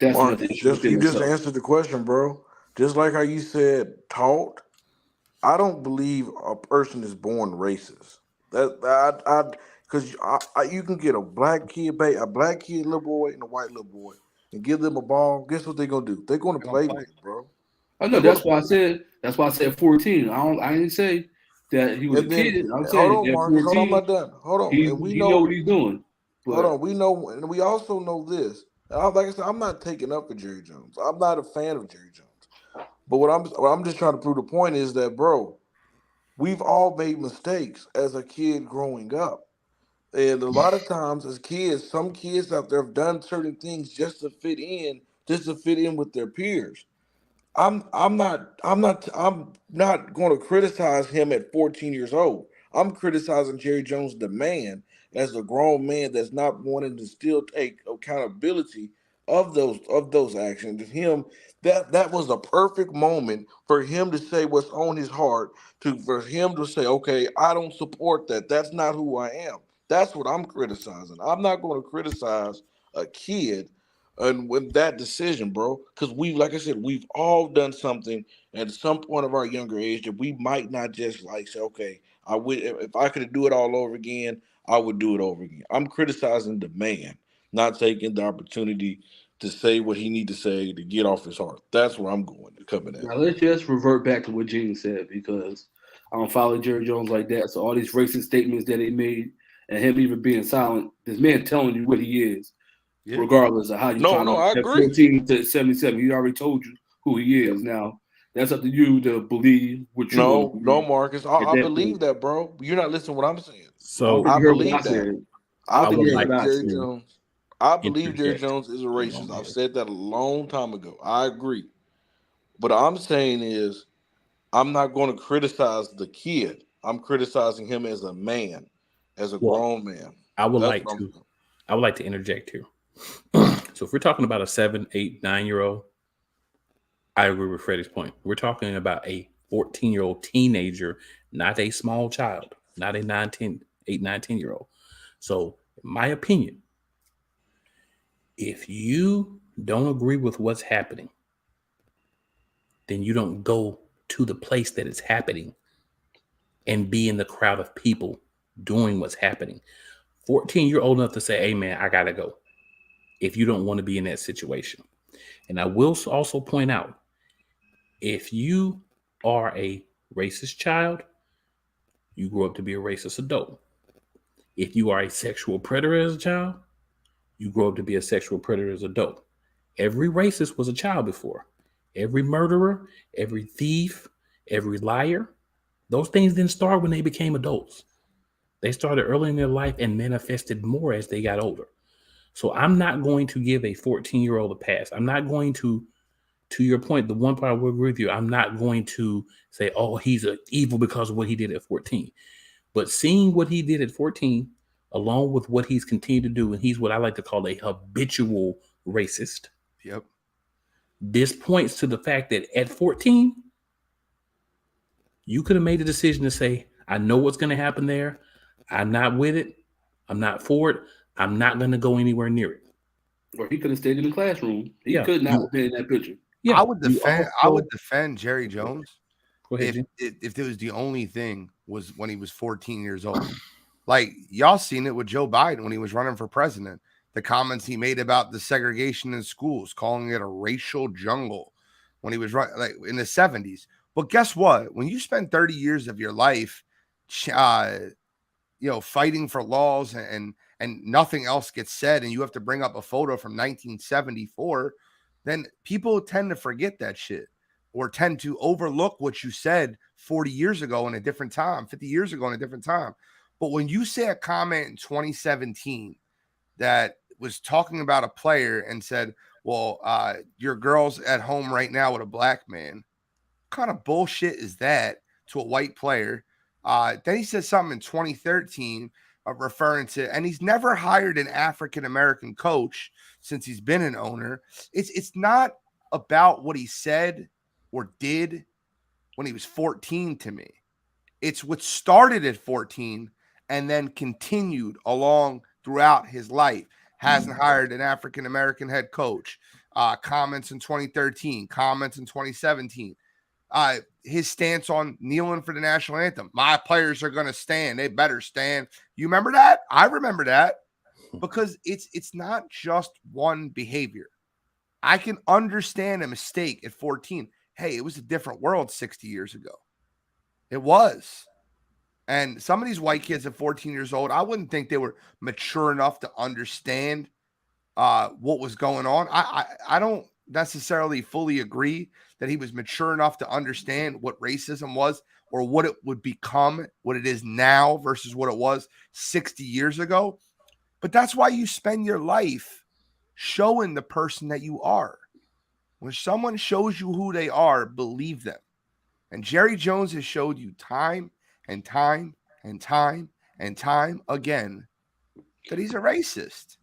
E: That's
D: Mark, you just answered the question, bro. Just like how you said taught, I don't believe a person is born racist. Because you can get a black kid, little boy, and a white little boy, and give them a ball. Guess what they're gonna do? They're gonna play with it, bro.
E: I know. That's why I said. That's why I said 14. I didn't say that he was a kid. I'm saying
D: hold on, Marcus. Hold on, I'm not done. Hold on, and we know
E: what he's doing. But,
D: hold on, we know, and we also know this. Like I said, I'm not taking up for Jerry Jones. I'm not a fan of Jerry Jones. But what I'm just trying to prove the point is that, bro, we've all made mistakes as a kid growing up. And a lot of times as kids, some kids out there have done certain things just to fit in with their peers. I'm not going to criticize him at 14 years old. I'm criticizing Jerry Jones, the man, as a grown man that's not wanting to still take accountability of those actions. And him, that was a perfect moment for him to say what's on his heart, for him to say, okay, I don't support that. That's not who I am. That's what I'm criticizing. I'm not going to criticize a kid and with that decision, bro, because like I said, we've all done something at some point of our younger age that we might not just like say, okay, I would if I could do it all over again, I would do it over again. I'm criticizing the man, not taking the opportunity to say what he need to say to get off his heart. That's where I'm going to coming at.
E: now let's just revert back to what Gene said because I don't follow Jerry Jones like that. So all these racist statements that he made and him even being silent, this man telling you what he is, regardless of how you found out.
D: I
E: At
D: agree.
E: 14 to 77, he already told you who he is. Now that's up to you to believe what you want to
D: No,
E: believe.
D: Marcus, I believe that, bro. You're not listening to what I'm saying.
A: So
D: I believe
E: I
D: that.
A: I
D: I
A: would
D: believe
A: like
D: Jerry
A: to
D: Jones. I believe Jerry
A: interject
D: Jones is a
A: on
D: racist. I've
A: here.
D: said that a long time ago. I agree. But I'm saying is I'm not going to criticize the kid. I'm criticizing him as a man, as a
A: Well,
D: grown man.
A: I would
D: That's
A: like
D: what I'm
A: to
D: saying.
A: I would like to interject here. So if we're talking about a 7, 8, 9-year-old, I agree with Freddie's point. We're talking about a 14-year-old teenager, not a small child, not a 9, 10, 8, 9, 10-year-old. So in my opinion, if you don't agree with what's happening, then you don't go to the place that it's happening and be in the crowd of people doing what's happening. 14, you're old enough to say, hey man, I gotta go. If you don't want to be in that situation. And I will also point out, if you are a racist child, you grow up to be a racist adult. If you are a sexual predator as a child, you grow up to be a sexual predator as an adult. Every racist was a child before. Every murderer, every thief, every liar, Those things didn't start when they became adults. They started early in their life and manifested more as they got older. So I'm not going to give a 14-year-old a pass. I'm not going to your point, the one part I will agree with you, I'm not going to say, oh, he's evil because of what he did at 14. But seeing what he did at 14, along with what he's continued to do, and he's what I like to call a habitual racist.
C: Yep.
A: This points to the fact that at 14, you could have made a decision to say, I know what's going to happen there. I'm not with it. I'm not for it. I'm not going to go anywhere near it.
E: Or he could have stayed in the classroom. He
A: Yeah.
E: could not have been in that picture.
A: Yeah.
C: I would defend Jerry Jones
A: Go ahead,
C: if it was the only thing was when he was 14 years old. Like, y'all seen it with Joe Biden when he was running for president. The comments he made about the segregation in schools, calling it a racial jungle when he was like in the 70s. But guess what? When you spend 30 years of your life, fighting for laws and nothing else gets said, and you have to bring up a photo from 1974, then people tend to forget that shit or tend to overlook what you said 40 years ago in a different time, 50 years ago in a different time. But when you say a comment in 2017 that was talking about a player and said, well, your girl's at home right now with a black man, what kind of bullshit is that to a white player? Then he said something in 2013 referring to, and he's never hired an African-American coach since he's been an owner. It's not about what he said or did when he was 14 to me. It's what started at 14 and then continued along throughout his life. Hasn't hired an African-American head coach. Comments in 2013, comments in 2017. His stance on kneeling for the national anthem. My players are going to stand. They better stand. You remember that? I remember that because it's not just one behavior. I can understand a mistake at 14. Hey, it was a different world 60 years ago. It was. And some of these white kids at 14 years old, I wouldn't think they were mature enough to understand what was going on. I don't necessarily fully agree that he was mature enough to understand what racism was or what it would become, what it is now versus what it was 60 years ago. But that's why you spend your life showing the person that you are. When someone shows you who they are, believe them. And Jerry Jones has showed you time and time and time and time again that he's a racist.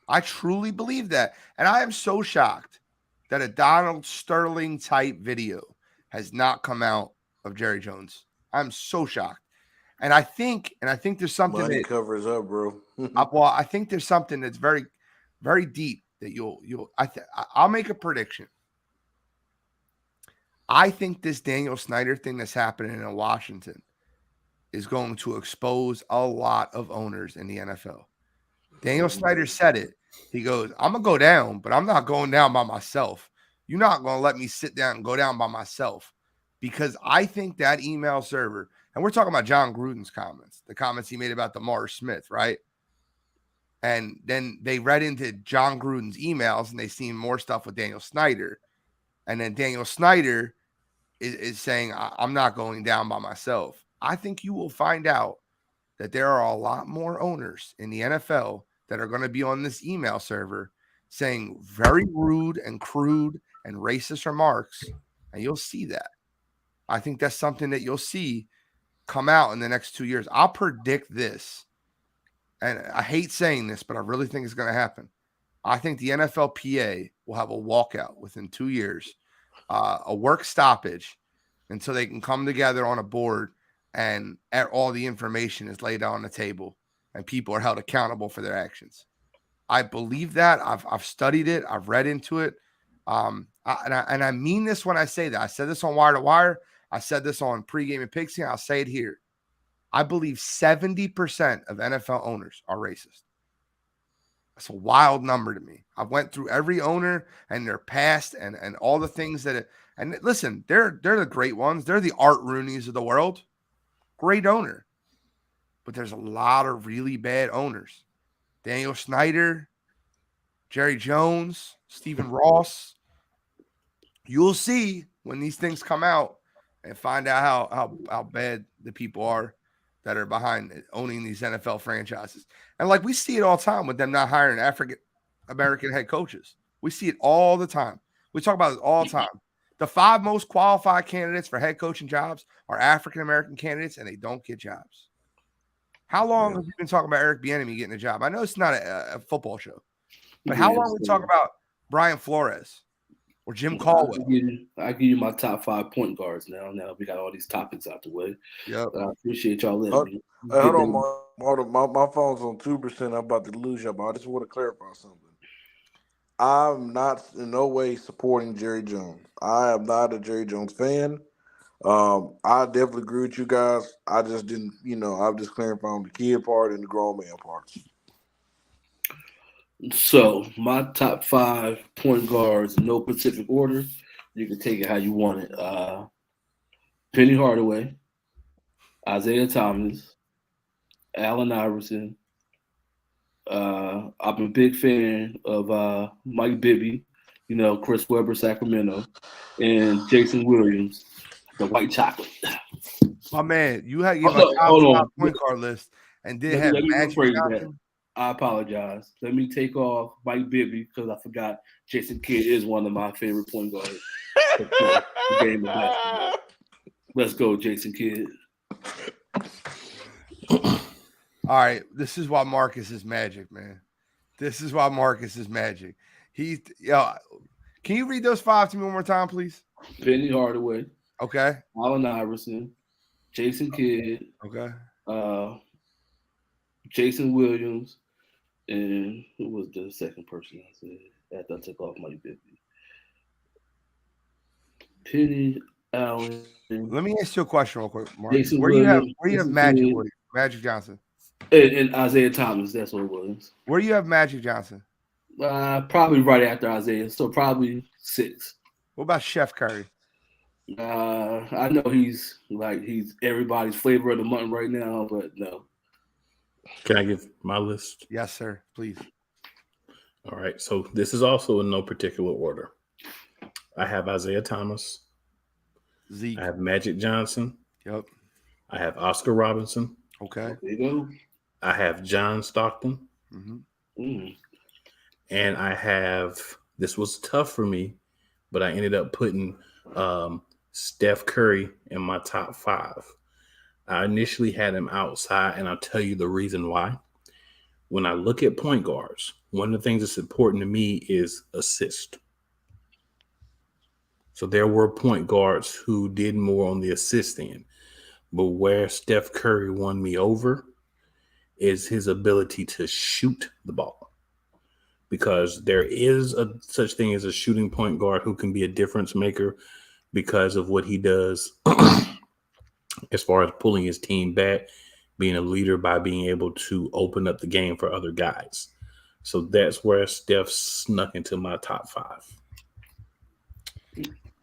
C: I truly believe that. And I am so shocked that a Donald Sterling type video has not come out of Jerry Jones. I'm so shocked. And I think there's something
D: money
C: that
D: covers up, bro.
C: I think there's something that's very, very deep that I'll make a prediction. I think this Daniel Snyder thing that's happening in Washington is going to expose a lot of owners in the NFL. Daniel Snyder said it. He goes, I'm going to go down, but I'm not going down by myself. You're not going to let me sit down and go down by myself, because I think that email server, and we're talking about John Gruden's comments, the comments he made about DeMar Smith, right? And then they read into John Gruden's emails and they seen more stuff with Daniel Snyder. And then Daniel Snyder is saying, I'm not going down by myself. I think you will find out that there are a lot more owners in the NFL that are going to be on this email server saying very rude and crude and racist remarks. And you'll see that. I think that's something that you'll see come out in the next 2 years. I'll predict this. And I hate saying this, but I really think it's going to happen. I think the NFLPA will have a walkout within 2 years, a work stoppage, until they can come together on a board and all the information is laid out on the table and people are held accountable for their actions. I believe that. I've studied it. I've read into it. I mean this when I say that. I said this on Wire to Wire. I said this on Pregame and Pigskin. I'll say it here. I believe 70% of NFL owners are racist. That's a wild number to me. I went through every owner and their past and all the things and listen, they're the great ones. They're the Art Rooneys of the world. Great owner. But there's a lot of really bad owners. Daniel Snyder, Jerry Jones, Stephen Ross. You'll see when these things come out and find out how bad the people are that are behind owning these NFL franchises. And like we see it all the time with them not hiring African American head coaches. We see it all the time. We talk about it all the time. The 5 most qualified candidates for head coaching jobs are African American candidates, and they don't get jobs. How long have you been talking about Eric Bieniemy getting a job? I know it's not a football show, but how long we talk about Brian Flores or Jim Caldwell?
E: I give you my top 5 point guards now. Now we got all these topics out the way.
C: Yep.
E: I appreciate y'all letting me.
D: Hold on, my phone's on 2%. I'm about to lose y'all, but I just want to clarify something. I'm not in no way supporting Jerry Jones. I am not a Jerry Jones fan. I definitely agree with you guys. I just didn't, I'm just clarifying the kid part and the grown man parts.
E: So my top 5 point guards, no specific order. You can take it how you want it. Penny Hardaway, Isaiah Thomas, Allen Iverson. I'm a big fan of Mike Bibby, Chris Webber, Sacramento, and Jason Williams, the white chocolate.
C: My man, you had your top 5 point guard list and did have Magic Johnson.
E: I apologize. Let me take off Mike Bibby because I forgot Jason Kidd is one of my favorite point guards. Let's go, Jason Kidd.
C: All right, this is why Marcus is magic, man. This is why Marcus is magic. Can you read those 5 to me one more time, please?
E: Penny Hardaway.
C: Okay.
E: Allen Iverson. Jason Kidd.
C: Okay.
E: Jason Williams. And who was the second person I said after I took off Mike Bibby? Penny, Allen.
C: Let me ask you a question real quick, Marcus.
E: Jason
C: Where
E: Williams,
C: do you have Magic Williams? Magic Johnson?
E: And Isaiah Thomas, that's what it was.
C: Where do you have Magic Johnson?
E: Probably right after Isaiah, so probably 6.
C: What about Chef Curry?
E: I know he's everybody's flavor of the month right now, but no.
A: Can I give my list?
C: Yes, sir. Please.
A: All right. So this is also in no particular order. I have Isaiah Thomas.
C: Zeke.
A: I have Magic Johnson.
C: Yep.
A: I have Oscar Robinson.
C: Okay.
E: There you go.
A: I have John Stockton.
C: Mm-hmm.
A: And I have, this was tough for me, but I ended up putting Steph Curry in my top 5. I initially had him outside, and I'll tell you the reason why. When I look at point guards, one of the things that's important to me is assist. So there were point guards who did more on the assist end. But where Steph Curry won me over is his ability to shoot the ball. Because there is such thing as a shooting point guard who can be a difference maker because of what he does as far as pulling his team back, being a leader by being able to open up the game for other guys. So that's where Steph snuck into my top 5.
E: We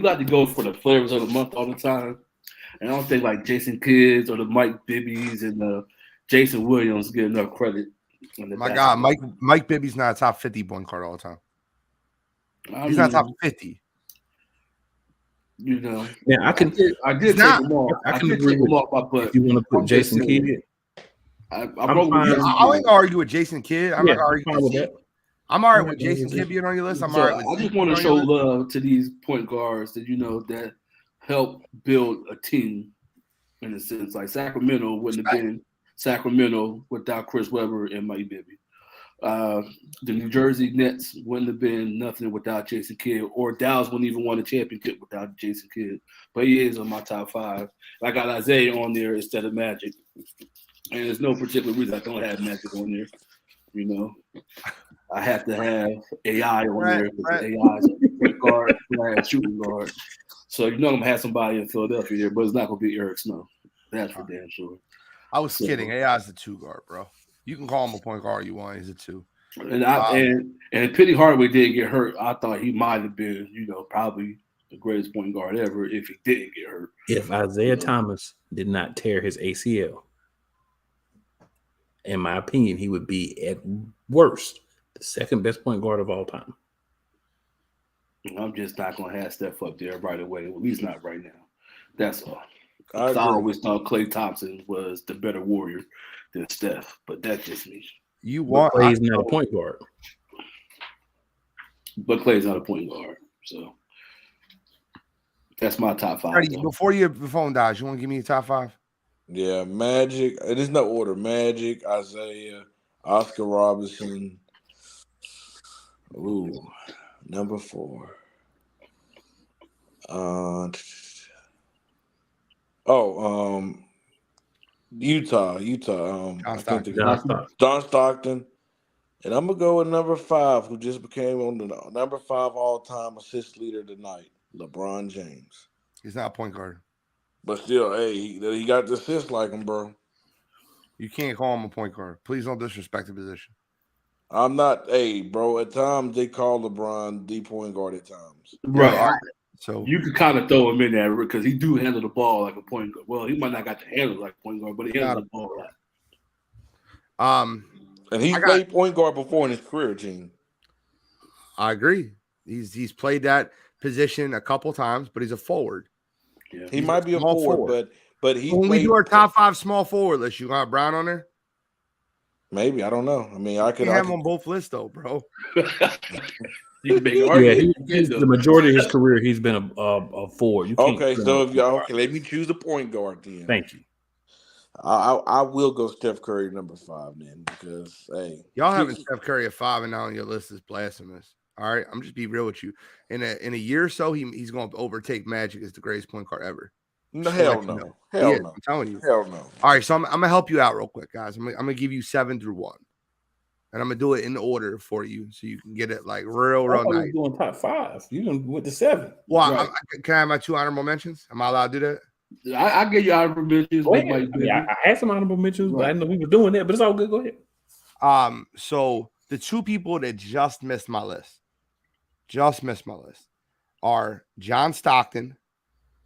E: like to go for the flavors of the month all the time. And I don't think like Jason Kidd or the Mike Bibbies and the Jason Williams get enough credit.
C: My God, Mike Bibby's not a top 50 point guard all the time. He's not top 50.
E: Yeah,
A: I did take him off. I can agree with him, but if you want to put Jason Kidd,
C: I ain't argue with Jason Kidd. I'm not arguing with that. I'm all right with Jason Kidd being on your list. I'm all right with.
E: I just want to show love to these point guards that that help build a team in a sense. Like Sacramento wouldn't have been Sacramento without Chris Webber and Mike Bibby. The New Jersey Nets wouldn't have been nothing without Jason Kidd, or Dallas wouldn't even won a championship without Jason Kidd. But he is on my top 5. I got Isaiah on there instead of Magic, and there's no particular reason I don't have Magic on there. I have to have AI on there because AI is a point guard, shooting guard. So I'm gonna have somebody in Philadelphia there, but it's not gonna be Eric Snow. That's for damn sure.
C: I was kidding. AI is the 2 guard, bro. You can call him a point guard you want. He's a 2.
E: And Penny Hardaway did get hurt. I thought he might have been, probably the greatest point guard ever if he didn't get hurt.
A: If Isaiah Thomas did not tear his ACL, in my opinion, he would be at worst the second best point guard of all time.
E: I'm just not gonna have Steph up there right away. At least not right now. That's all.
B: I
E: I
B: agree.
E: always thought Klay Thompson was the better warrior than Steph, but that's just me.
C: You
A: But
C: want
A: Clay's not a point guard.
E: But Klay's not a point guard, so that's my top five.
C: Freddie, before your phone dies, you want to give me your top 5?
B: Yeah, Magic. There's no order. Magic, Isaiah, Oscar Robertson. Ooh, number 4. Utah. I can't think of John Stockton. And I'm gonna go with number 5, who just became on the number 5 all-time assist leader tonight, LeBron James.
C: He's not a point guard.
B: But still, hey, he got the assist like him, bro.
C: You can't call him a point guard. Please don't disrespect the position.
B: I'm not, hey, bro. At times they call LeBron the point guard. At times,
E: Right.
C: Yeah, so
E: you could kind of throw him in there because he do handle the ball like a point guard. Well, he might not got to handle like a point guard, but he handles the ball right.
B: And he's played point guard before in his career, Gene.
C: I agree. He's played that position a couple times, but he's a forward.
B: Yeah. He might be a forward, but he's
C: when we do our top 5 small forward list, you got Brown on there?
B: Maybe, I don't know. I mean, I could
C: have him on both lists though, bro.
E: You can make an argument.
A: The majority of his career, he's been a forward. You can't
B: so if y'all let me choose a point guard then.
A: Thank you.
B: I will go Steph Curry number 5 then, because hey,
C: y'all having Steph Curry at 5 and now on your list is blasphemous. All right, I'm just be real with you. In a year or so, he's going to overtake Magic as the greatest point guard ever.
B: No, hell no.
C: No.
B: Hell no.
C: I'm telling you.
B: Hell no.
C: All right, so I'm gonna help you out real quick, guys. I'm gonna give you 7 through 1, and I'm gonna do it in order for you so you can get it like real nice.
A: You doing top 5? You went to 7.
C: Well, right. Can I have my 2 honorable mentions? Am I allowed to do that?
E: I give you honorable mentions.
A: I had some honorable mentions, but I didn't know we were doing that. But it's all good. Go ahead.
C: So the 2 people that just missed my list, are John Stockton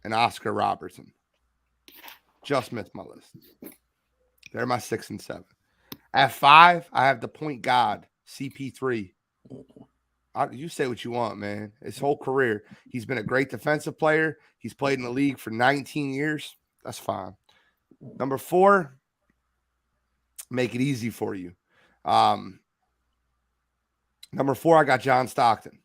C: and Oscar Robertson. Just missed my list. They're my 6 and 7. At 5, I have the point guard, CP3. You say what you want, man. His whole career, he's been a great defensive player. He's played in the league for 19 years. That's fine. Number 4, make it easy for you. Number 4, I got John Stockton.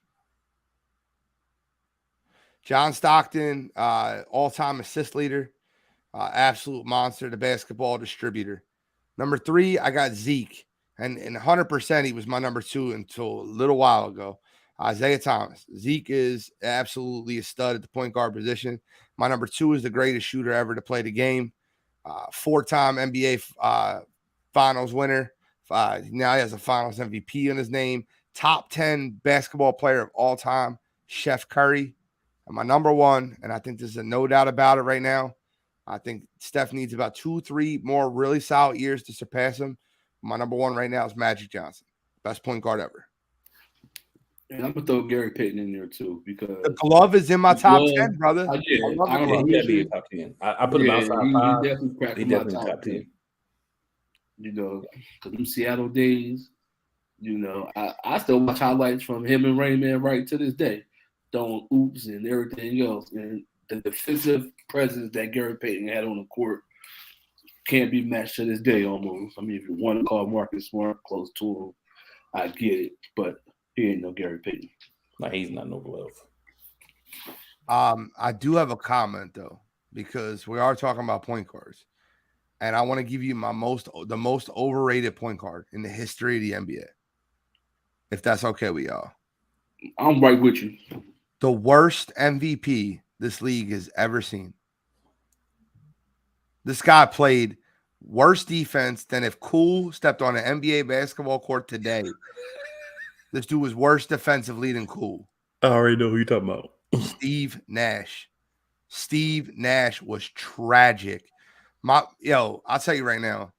C: John Stockton, all-time assist leader, absolute monster, the basketball distributor. Number 3, I got Zeke. And 100%, he was my number 2 until a little while ago. Isaiah Thomas. Zeke is absolutely a stud at the point guard position. My number 2 is the greatest shooter ever to play the game. 4-time NBA Finals winner. Now he has a Finals MVP in his name. Top 10 basketball player of all time, Chef Curry. And my number 1, and I think there's no doubt about it right now, I think Steph needs about 2-3 more really solid years to surpass him. My number 1 right now is Magic Johnson, best point guard ever.
E: And I'm gonna throw Gary Payton in there too because
C: the glove is in my top 10, brother.
E: I
A: be in top 10. I put him outside 5. He definitely top 10.
E: You know, because them Seattle days, you know, I still watch highlights from him and Rayman right to this day, throwing oops and everything else, and the defensive presence that Gary Payton had on the court can't be matched to this day almost. I mean, if you want to call Marcus Smart close to him, I get it, but he ain't no Gary Payton.
A: No, he's not no glove.
C: I do have a comment though, because we are talking about point guards, and I want to give you the most overrated point guard in the history of the NBA. If that's okay with y'all.
E: I'm right with you.
C: The worst MVP this league has ever seen. This guy played worse defense than if Cool stepped on an NBA basketball court today. This dude was worse defensively than Cool.
A: I already know who you're talking about.
C: Steve Nash. Steve Nash was tragic. I'll tell you right now,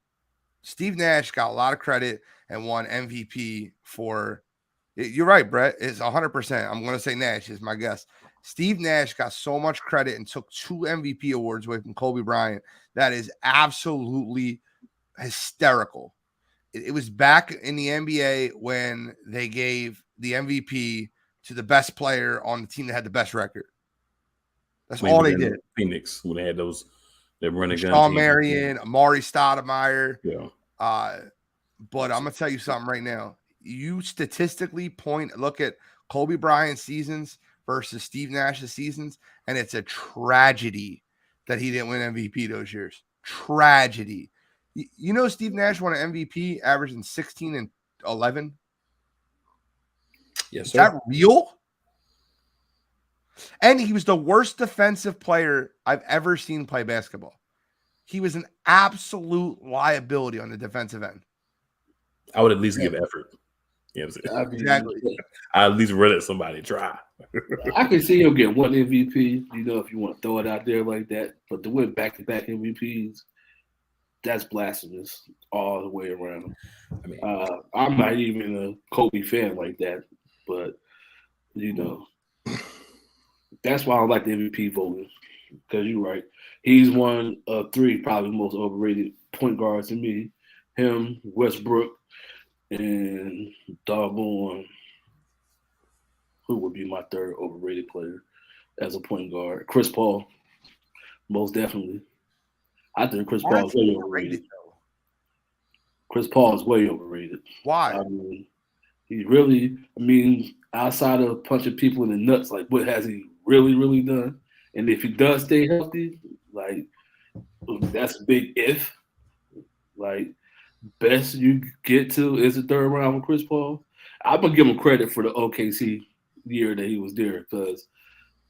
C: Steve Nash got a lot of credit and won MVP for. You're right, Brett. It's 100%. I'm going to say Nash is my guess. Steve Nash got so much credit and took 2 MVP awards away from Kobe Bryant. That is absolutely hysterical. It was back in the NBA when they gave the MVP to the best player on the team that had the best record. That's all they did.
A: Phoenix, when they had those, they running gun
C: Sean
A: team.
C: Marion, Amari Stoudemire.
A: Yeah.
C: But I'm gonna tell you something right now. You statistically look at Kobe Bryant's seasons versus Steve Nash's seasons, and it's a tragedy that he didn't win MVP those years. Tragedy. You know, Steve Nash won an MVP averaging 16 and 11.
A: Yes,
C: Is
A: sir.
C: that real? And he was the worst defensive player I've ever seen play basketball. He was an absolute liability on the defensive end.
A: I would at least give effort. You know what I'm saying?
C: Exactly.
A: I at least run at somebody, try.
E: I can see him get one MVP, you know, if you want to throw it out there like that. But to win back-to-back MVPs, that's blasphemous all the way around.
A: I mean,
E: I'm not even a Kobe fan like that, but, you know, that's why I like the MVP voting, because you're right. He's one of three probably most overrated point guards to me. Him, Westbrook, and doggone, who would be my third overrated player as a point guard? Chris Paul, most definitely. I think Chris Paul is way overrated. Chris Paul is way overrated.
C: Why?
E: I mean, he really, outside of punching people in the nuts, like what has he really done? And if he does stay healthy, like that's a big if. Like best you get to is the third round with Chris Paul. I'm gonna give him credit for the OKC year that he was there, because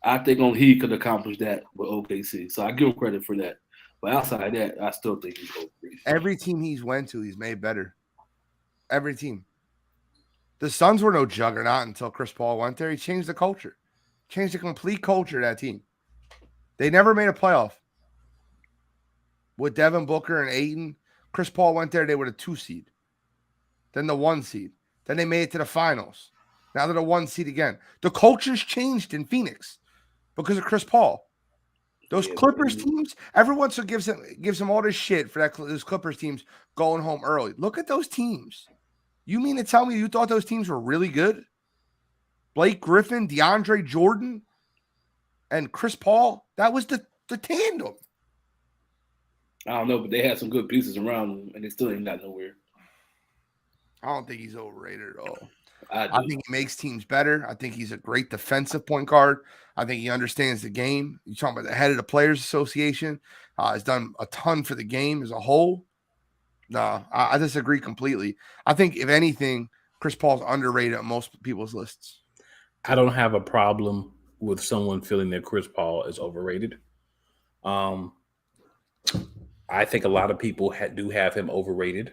E: I think only he could accomplish that with OKC. So I give him credit for that. But outside that, I still think he's overrated.
C: Every team he's went to, he's made better. Every team. The Suns were no juggernaut until Chris Paul went there. He changed the culture. Changed the complete culture of that team. They never made a playoff. With Devin Booker and Ayton, Chris Paul went there, they were the 2 seed. Then the 1 seed. Then they made it to the finals. Now they're the 1 seed again. The culture's changed in Phoenix because of Chris Paul. Those Clippers teams, everyone so gives him all this shit for those Clippers teams going home early. Look at those teams. You mean to tell me you thought those teams were really good? Blake Griffin, DeAndre Jordan, and Chris Paul, that was the tandem.
E: I don't know, but they had some good pieces around them, and they still ain't got nowhere.
C: I don't think he's overrated at all.
E: I
C: think he makes teams better. I think he's a great defensive point guard. I think he understands the game. You're talking about the head of the Players Association. Has done a ton for the game as a whole. No, I disagree completely. I think, if anything, Chris Paul's underrated on most people's lists.
A: I don't have a problem with someone feeling that Chris Paul is overrated. I think a lot of people do have him overrated.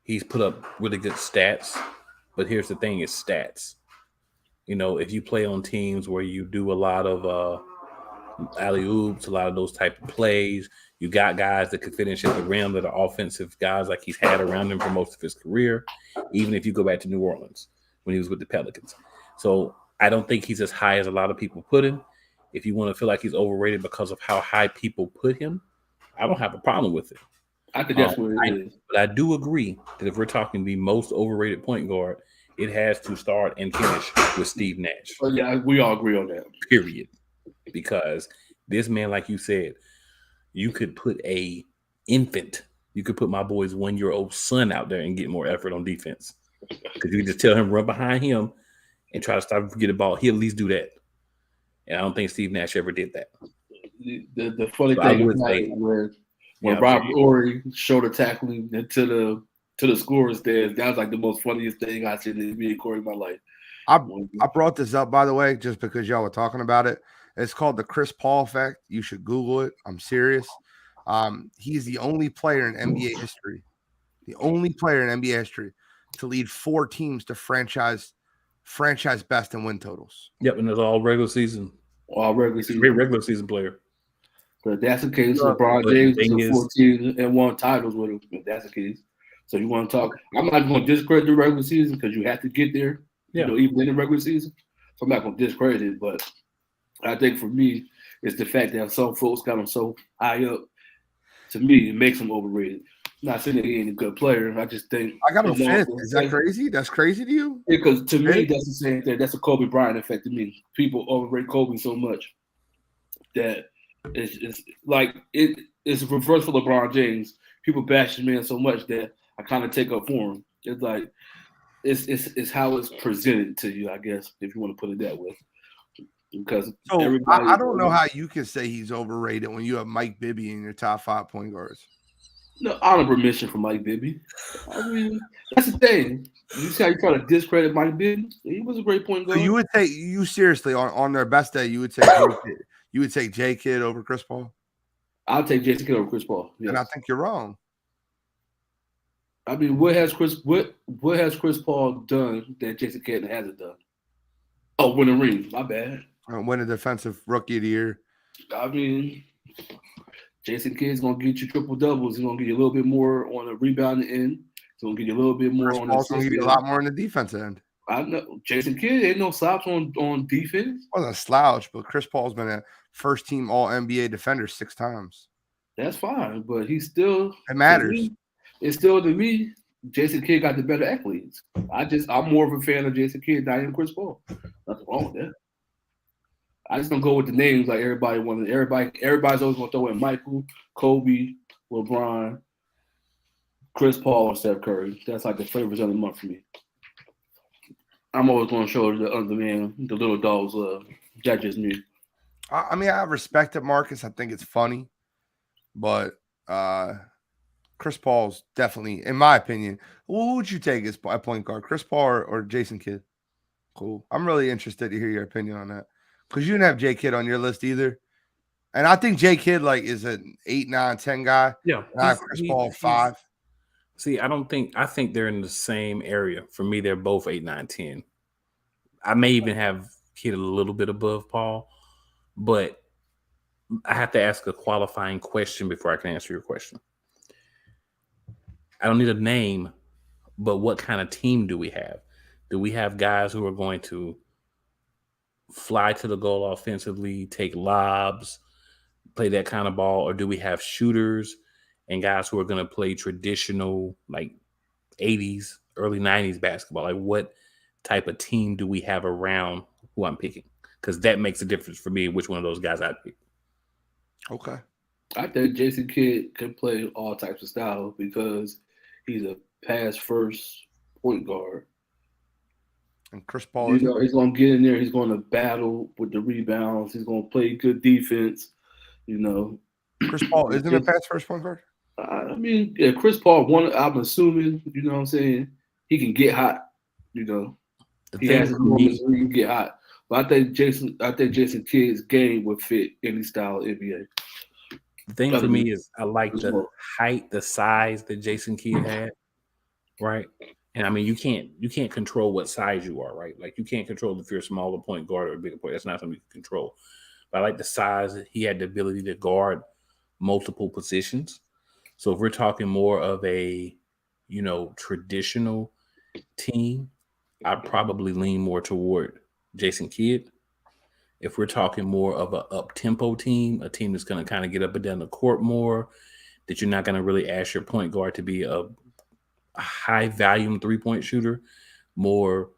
A: He's put up really good stats, but here's the thing: is stats. You know, if you play on teams where you do a lot of alley-oops, a lot of those type of plays, you got guys that could finish at the rim that are offensive guys like he's had around him for most of his career, even if you go back to New Orleans when he was with the Pelicans. So I don't think he's as high as a lot of people put him. If you want to feel like he's overrated because of how high people put him, I don't have a problem with it.
E: I think that's what it is.
A: But I do agree that if we're talking the most overrated point guard, it has to start and finish with Steve Nash.
E: Oh, yeah, we all agree on that.
A: Period. Because this man, like you said, you could put a infant, you could put my boy's 1-year-old son out there and get more effort on defense. Because you can just tell him, run behind him and try to stop and get the ball. He'll at least do that. And I don't think Steve Nash ever did that.
E: The funny thing is when Robert Ory showed a tackling to the scorer's stands, that was like the most funniest thing I've seen in the NBA in my life.
C: I brought this up, by the way, just because y'all were talking about it. It's called the Chris Paul effect. You should Google it. I'm serious. He's the only player in NBA history, to lead 4 teams to franchise best in win totals.
A: Yep, and it's all regular season.
E: All regular season.
A: Great regular season player.
E: But if that's the case, LeBron James took 14 and won titles with him. If that's the case, so you want to talk? I'm not going to discredit the regular season because you have to get there.
A: Yeah.
E: You know, even in the regular season. So I'm not going to discredit it, but I think for me, it's the fact that some folks got him so high up. To me, it makes him overrated. Not saying that he ain't a good player. I just think
C: I got him fifth. Is that crazy? That's crazy to you?
E: Because to me, that's the same thing. That's a Kobe Bryant effect to me. People overrate Kobe so much that it's like it's a reverse for LeBron James. People bash his man so much that I kind of take up for him. It's like it's how it's presented to you, I guess, if you want to put it that way. Because
C: I don't know how you can say he's overrated when you have Mike Bibby in your top 5 point guards.
E: No, honorable mention for Mike Bibby. I mean, that's the thing. You see how you try to discredit Mike Bibby? He was a great point guard.
C: So you would take seriously on their best day, you would take J Kidd over Chris Paul?
E: I'll take Jason Kidd over Chris Paul. Yes.
C: And I think you're wrong.
E: I mean, what has Chris Paul done that Jason Kidd hasn't done? Oh, win a ring. My bad.
C: Win a defensive rookie of the year.
E: I mean, Jason Kidd's gonna get you triple doubles. He's gonna get you a little bit more on the rebounding end. He's gonna get you a little bit more
C: Chris
E: on
C: Paul's
E: the
C: gonna give you a lot more on the defense end.
E: I know Jason Kidd ain't no slouch on defense.
C: Wasn't a slouch, but Chris Paul's been a first team All NBA defender 6 times.
E: That's fine, but he's still
C: it matters.
E: It's still to me, Jason Kidd got the better athletes. I'm more of a fan of Jason Kidd than I am Chris Paul. Nothing wrong with that. I just don't go with the names like everybody wanted. Everybody's always gonna throw in Michael, Kobe, LeBron, Chris Paul, and Steph Curry. That's like the favorites of the month for me. I'm always gonna show the other man, the little dogs love. That's just me.
C: I mean, I respect it, Marcus. I think it's funny, but Chris Paul's definitely, in my opinion. Who would you take as a point guard, Chris Paul or Jason Kidd? Cool. I'm really interested to hear your opinion on that. Because you didn't have J Kidd on your list either. And I think J Kidd is an 8, 9, 10 guy.
A: Yeah.
C: And I have Chris Paul 5.
A: See, I think they're in the same area. For me, they're both 8, 9, 10. I may even have Kidd a little bit above Paul, but I have to ask a qualifying question before I can answer your question. I don't need a name, but what kind of team do we have? Do we have guys who are going to fly to the goal offensively, take lobs, play that kind of ball, or do we have shooters and guys who are going to play traditional, like 80s, early 90s basketball? Like, what type of team do we have around who I'm picking? Because that makes a difference for me which one of those guys I'd pick.
C: Okay.
E: I think Jason Kidd can play all types of styles because he's a pass-first point guard.
C: And Chris Paul,
E: he's going to get in there. He's going to battle with the rebounds. He's going to play good defense.
C: Chris Paul isn't a pass-first point guard?
E: I mean, yeah, Chris Paul, I'm assuming, you know what I'm saying, he can get hot, He has his moments where he can get hot. But I think Jason Kidd's game would fit any style of NBA.
A: The thing for me is I like the height, the size that Jason Kidd had, right? And I mean, you can't control what size you are, right? Like, you can't control if you're a smaller point guard or a bigger point. That's not something you can control. But I like the size. He had the ability to guard multiple positions. So if we're talking more of a, traditional team, I'd probably lean more toward Jason Kidd. If we're talking more of an up-tempo team, a team that's going to kind of get up and down the court more, that you're not going to really ask your point guard to be a high-volume three-point shooter, more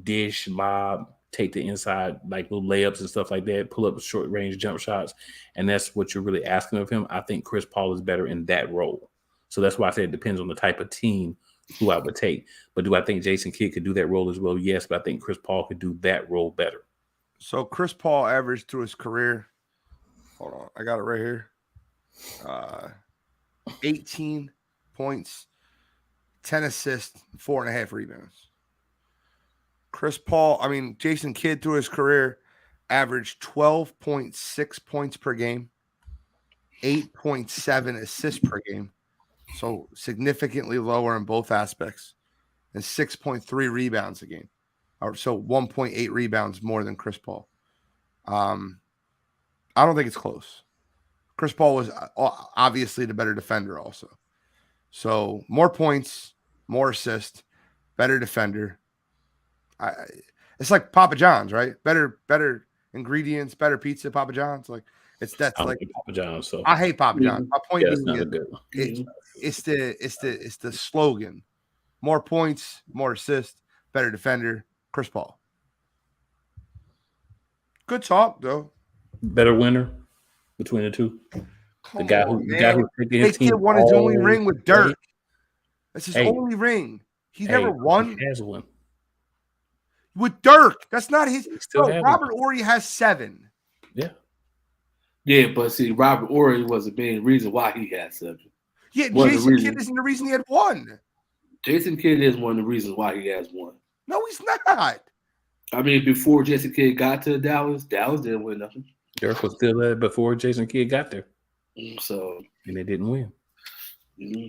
A: dish, lob, take the inside, like little layups and stuff like that, pull up short-range jump shots, and that's what you're really asking of him. I think Chris Paul is better in that role. So that's why I say it depends on the type of team who I would take. But do I think Jason Kidd could do that role as well? Yes, but I think Chris Paul could do that role better.
C: So Chris Paul averaged through his career, hold on, I got it right here, 18 points, 10 assists, 4.5 rebounds. Jason Kidd through his career averaged 12.6 points per game, 8.7 assists per game, so significantly lower in both aspects, and 6.3 rebounds a game. So 1.8 rebounds more than Chris Paul. I don't think it's close. Chris Paul was obviously the better defender also. So more points, more assists, better defender. It's like Papa John's, right? Better ingredients, better pizza, Papa John's. Like, That's
A: I don't
C: like
A: like Papa John's, so
C: I hate Papa John. My point
A: yeah, it's
C: being
A: not a
C: is
A: good one.
C: it's the slogan. More points, more assists, better defender, Chris Paul. Good talk though.
A: Better winner between the two.
C: Come
A: the
C: on,
A: guy
C: man.
A: who's taking his
C: Big Kid
A: team
C: won his only ring with
A: way.
C: Dirk. That's his
A: Hey.
C: only ring. He never won
A: He has one.
C: with Dirk. That's not his.
A: He still has
C: Robert
A: one.
C: Horry has 7.
A: Yeah.
E: Yeah, but see, Robert Horry was the main reason why he had 7.
C: Yeah,
E: One of the
C: Jason Kidd
E: reasons-
C: isn't the reason he had 1.
E: Jason Kidd is one of the reasons why he has 1.
C: No, he's not.
E: I mean, before Jason Kidd got to Dallas didn't win nothing.
A: Dirk was still there before Jason Kidd got there,
E: So
A: and they didn't win.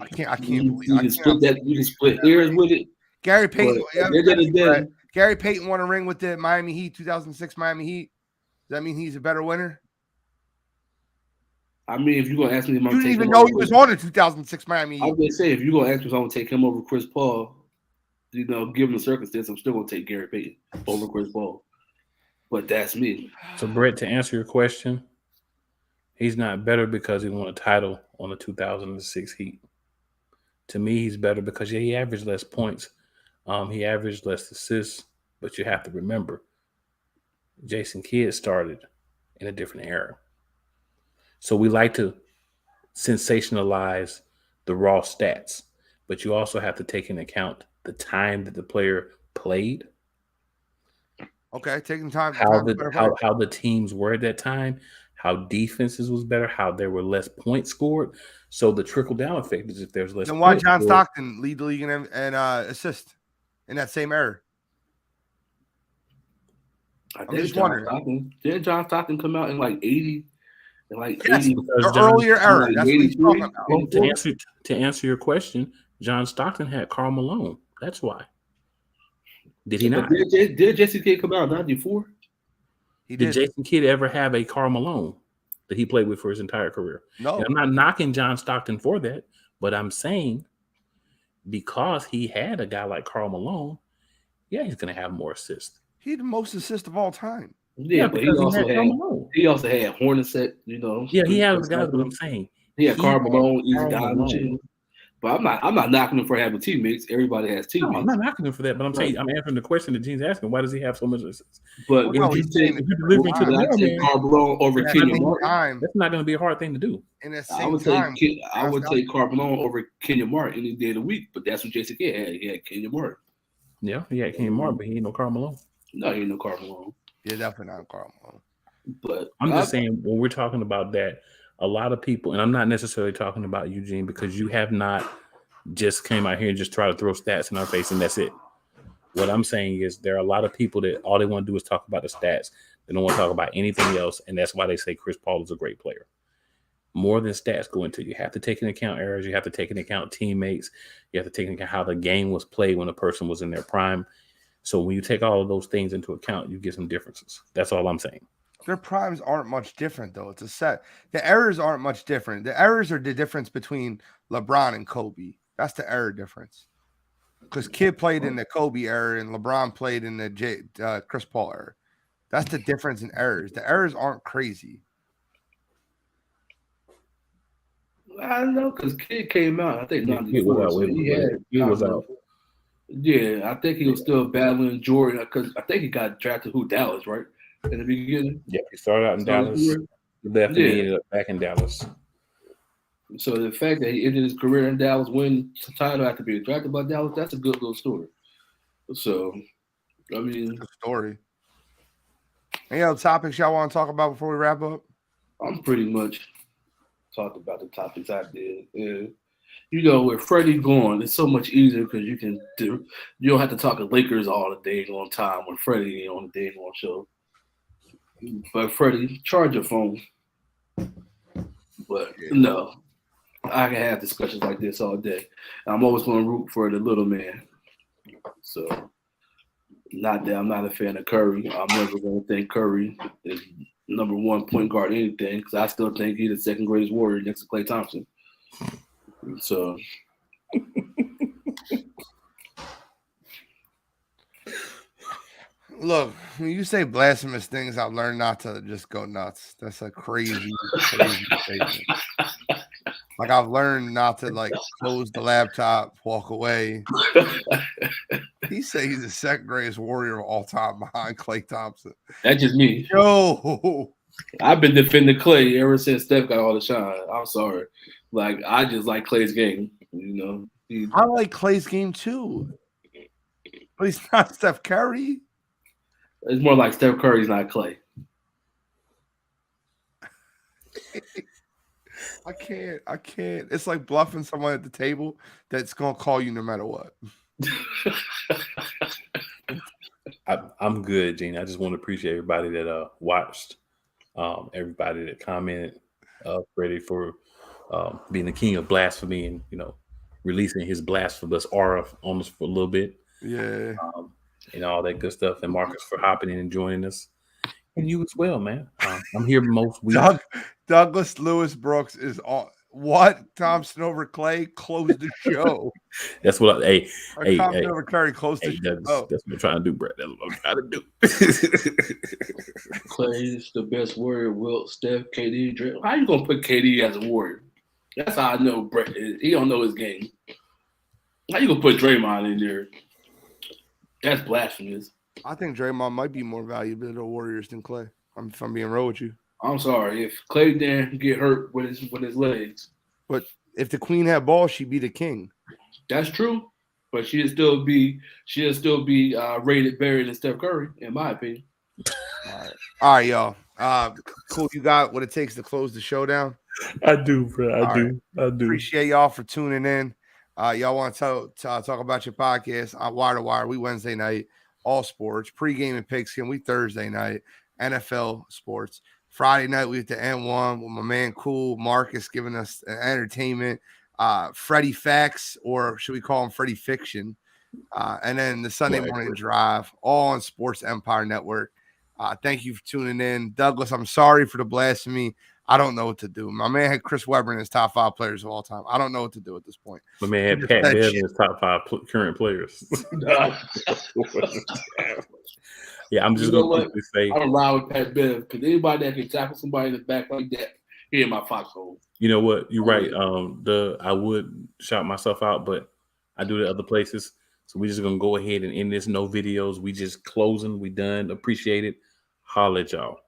C: I can't
E: you
C: believe
E: can split that. You can split hairs with it.
C: Gary Payton.
E: But at the end of the day,
C: Gary Payton won a ring with the Miami Heat, 2006 Miami Heat. Does that mean he's a better winner?
E: I mean, if you're gonna ask me,
C: You didn't even know he was on the 2006 Miami
E: I
C: Heat.
E: would say if you're gonna ask me if I'm gonna take him over Chris Paul, given the circumstance, I'm still gonna take Gary Payton over Chris Paul. But that's me.
A: So, Brett, to answer your question, he's not better because he won a title on the 2006 Heat. To me, he's better because he averaged less points. He averaged less assists, but you have to remember, Jason Kidd started in a different era. So we like to sensationalize the raw stats, but you also have to take into account the time that the player played,
C: Okay, taking time.
A: how the teams were at that time, how defenses was better, how there were less points scored. So the trickle down effect is if there's less.
C: Then why
A: points
C: John
A: scored,
C: Stockton lead the league in assist in that same era?
E: I
C: I'm
E: think
C: just
E: John
C: wondering.
E: Stockton, didn't John Stockton come out in like 80? In like
C: Yes,
E: 80,
A: because
C: the earlier era.
E: like
C: That's what he's talking
E: 83?
C: about.
A: Well, to answer your question, John Stockton had Karl Malone. That's why. Did he not?
E: But did Jesse Kidd come out in 94?
C: He
A: Did
C: did.
A: Jason Kidd ever have a Karl Malone that he played with for his entire career?
C: No.
A: And I'm not knocking John Stockton for that, but I'm saying because he had a guy like Karl Malone, yeah, he's going to have more assists.
C: He had the most assists of all time.
E: Yeah, but he
A: because
E: also
A: Karl Malone.
E: had Hornacek,
A: Yeah, he had guys. What I'm saying,
E: He had Karl Malone, Easy
A: Karl
E: Don,
A: Malone.
E: shit. But I'm not knocking him for having teammates. Everybody has
A: No,
E: teammates.
A: I'm not knocking him for that, but I'm saying I'm answering the question that Gene's asking. Why does he have so much assists?
E: But
C: Well, no,
E: if you
C: he's
E: take,
C: saying
A: If you're delivering to the
E: I take
A: mailman,
E: Karl Malone over
C: In that
E: Kenyon
C: same
E: Martin.
C: time,
A: that's not going to be a hard thing to do.
C: in that
E: I
C: same
E: would
C: time,
E: take Karl Malone over Kenyon Martin any day of the week. But that's what Jason Kidd had. He had Kenyon Martin.
A: Yeah, he had Kenyon Martin, but he ain't no Karl Malone.
E: No, he ain't no Karl Malone.
C: yeah, definitely not Karl Malone.
E: But
A: I'm just saying when we're talking about that, a lot of people, and I'm not necessarily talking about Eugene because you have not just came out here and just try to throw stats in our face and that's it. What I'm saying is there are a lot of people that all they want to do is talk about the stats. They don't want to talk about anything else, and that's why they say Chris Paul is a great player. More than stats go into it. You have to take into account errors. You have to take into account teammates. You have to take into account how the game was played when a person was in their prime. So when you take all of those things into account, you get some differences. That's all I'm saying.
C: Their primes aren't much different, though. It's a set. The errors aren't much different. The errors are the difference between LeBron and Kobe. That's the error difference. Because Kidd played in the Kobe era and LeBron played in the Chris Paul era. That's the difference in errors. The errors aren't crazy.
E: I don't know because Kidd came out. I think
A: He
E: 94.
A: was out.
E: So
A: He was out.
E: Yeah, I think he was still battling Jordan because I think he got drafted Dallas, right? In the beginning.
A: Yeah, he started out in Dallas. He left and he ended up back in Dallas.
E: So the fact that he ended his career in Dallas, win the title after being drafted by Dallas, that's a good little story. So, I mean,
C: Good story. Any other topics y'all want to talk about before we wrap up?
E: I'm pretty much talked about the topics I did. And, with Freddie gone, it's so much easier because you don't have to talk to Lakers all the day on time when Freddie ain't on the day on show. But Freddie, charge your phone. But no, I can have discussions like this all day. I'm always going to root for the little man. So, not that I'm not a fan of Curry. I'm never going to think Curry is number one point guard anything because I still think he's the second greatest warrior next to Klay Thompson. So,
C: Look, when you say blasphemous things, I've learned not to just go nuts. That's a crazy, crazy statement. Like I've learned not to like close the laptop, walk away. He say he's the second greatest warrior of all time behind Klay Thompson.
E: That's just me.
C: Yo,
E: I've been defending Klay ever since Steph got all the shine. I'm sorry. Like I just like Klay's game. You know,
C: I like Klay's game too, but he's not Steph Curry.
E: It's more like Steph Curry's not Klay.
C: I can't. It's like bluffing someone at the table that's gonna call you no matter what.
A: I'm good, Gene. I just want to appreciate everybody that watched, everybody that commented, Freddie for being the king of blasphemy and releasing his blasphemous aura on us for a little bit.
C: Yeah.
A: And all that good stuff. And Marcus for hopping in and joining us. And you as well, man. I'm here most weeks.
C: Douglas Lewis Brooks is on. What? Thompson over Klay? Close the show.
A: That's what
C: Thompson over Curry, close the show.
A: That's what I'm trying to do, Brett. That's what I'm trying to do.
E: Klay's the best warrior. Wilt, Steph, KD, Dre. How you gonna put KD as a warrior? That's how I know Brett. He don't know his game. How you gonna put Draymond in there? That's blasphemous.
C: I think Draymond might be more valuable to the Warriors than Klay. If I'm being real with you.
E: I'm sorry. If Klay didn't get hurt with his legs.
C: But if the queen had balls, she'd be the king.
E: That's true. But she'd still be rated better than Steph Curry, in my opinion.
C: All right, y'all. Cool. You got what it takes to close the show down?
A: I do, bro. I do.
C: Appreciate y'all for tuning in. Y'all want to talk about your podcast on Wire to Wire? We Wednesday night, all sports. Pre-game and pigskin, we Thursday night, NFL sports. Friday night, we at the N1 with my man Cool Marcus giving us entertainment. Freddie Facts, or should we call him Freddie Fiction? And then the Sunday morning drive, all on Sports Empire Network. Thank you for tuning in. Douglas, I'm sorry for the blasphemy. I don't know what to do. My man had Chris Webber in his top 5 players of all time. I don't know what to do at this point.
A: My man had Pat Bev in his top 5 current players. Yeah, I'm just going to say.
E: I'm allowed with Pat Bev because anybody that can tackle somebody in the back like that, he in my foxhole.
A: You know what? You're right. I would shout myself out, but I do it other places. So we're just going to go ahead and end this. No videos. We just closing. We done. Appreciate it. Holla at y'all.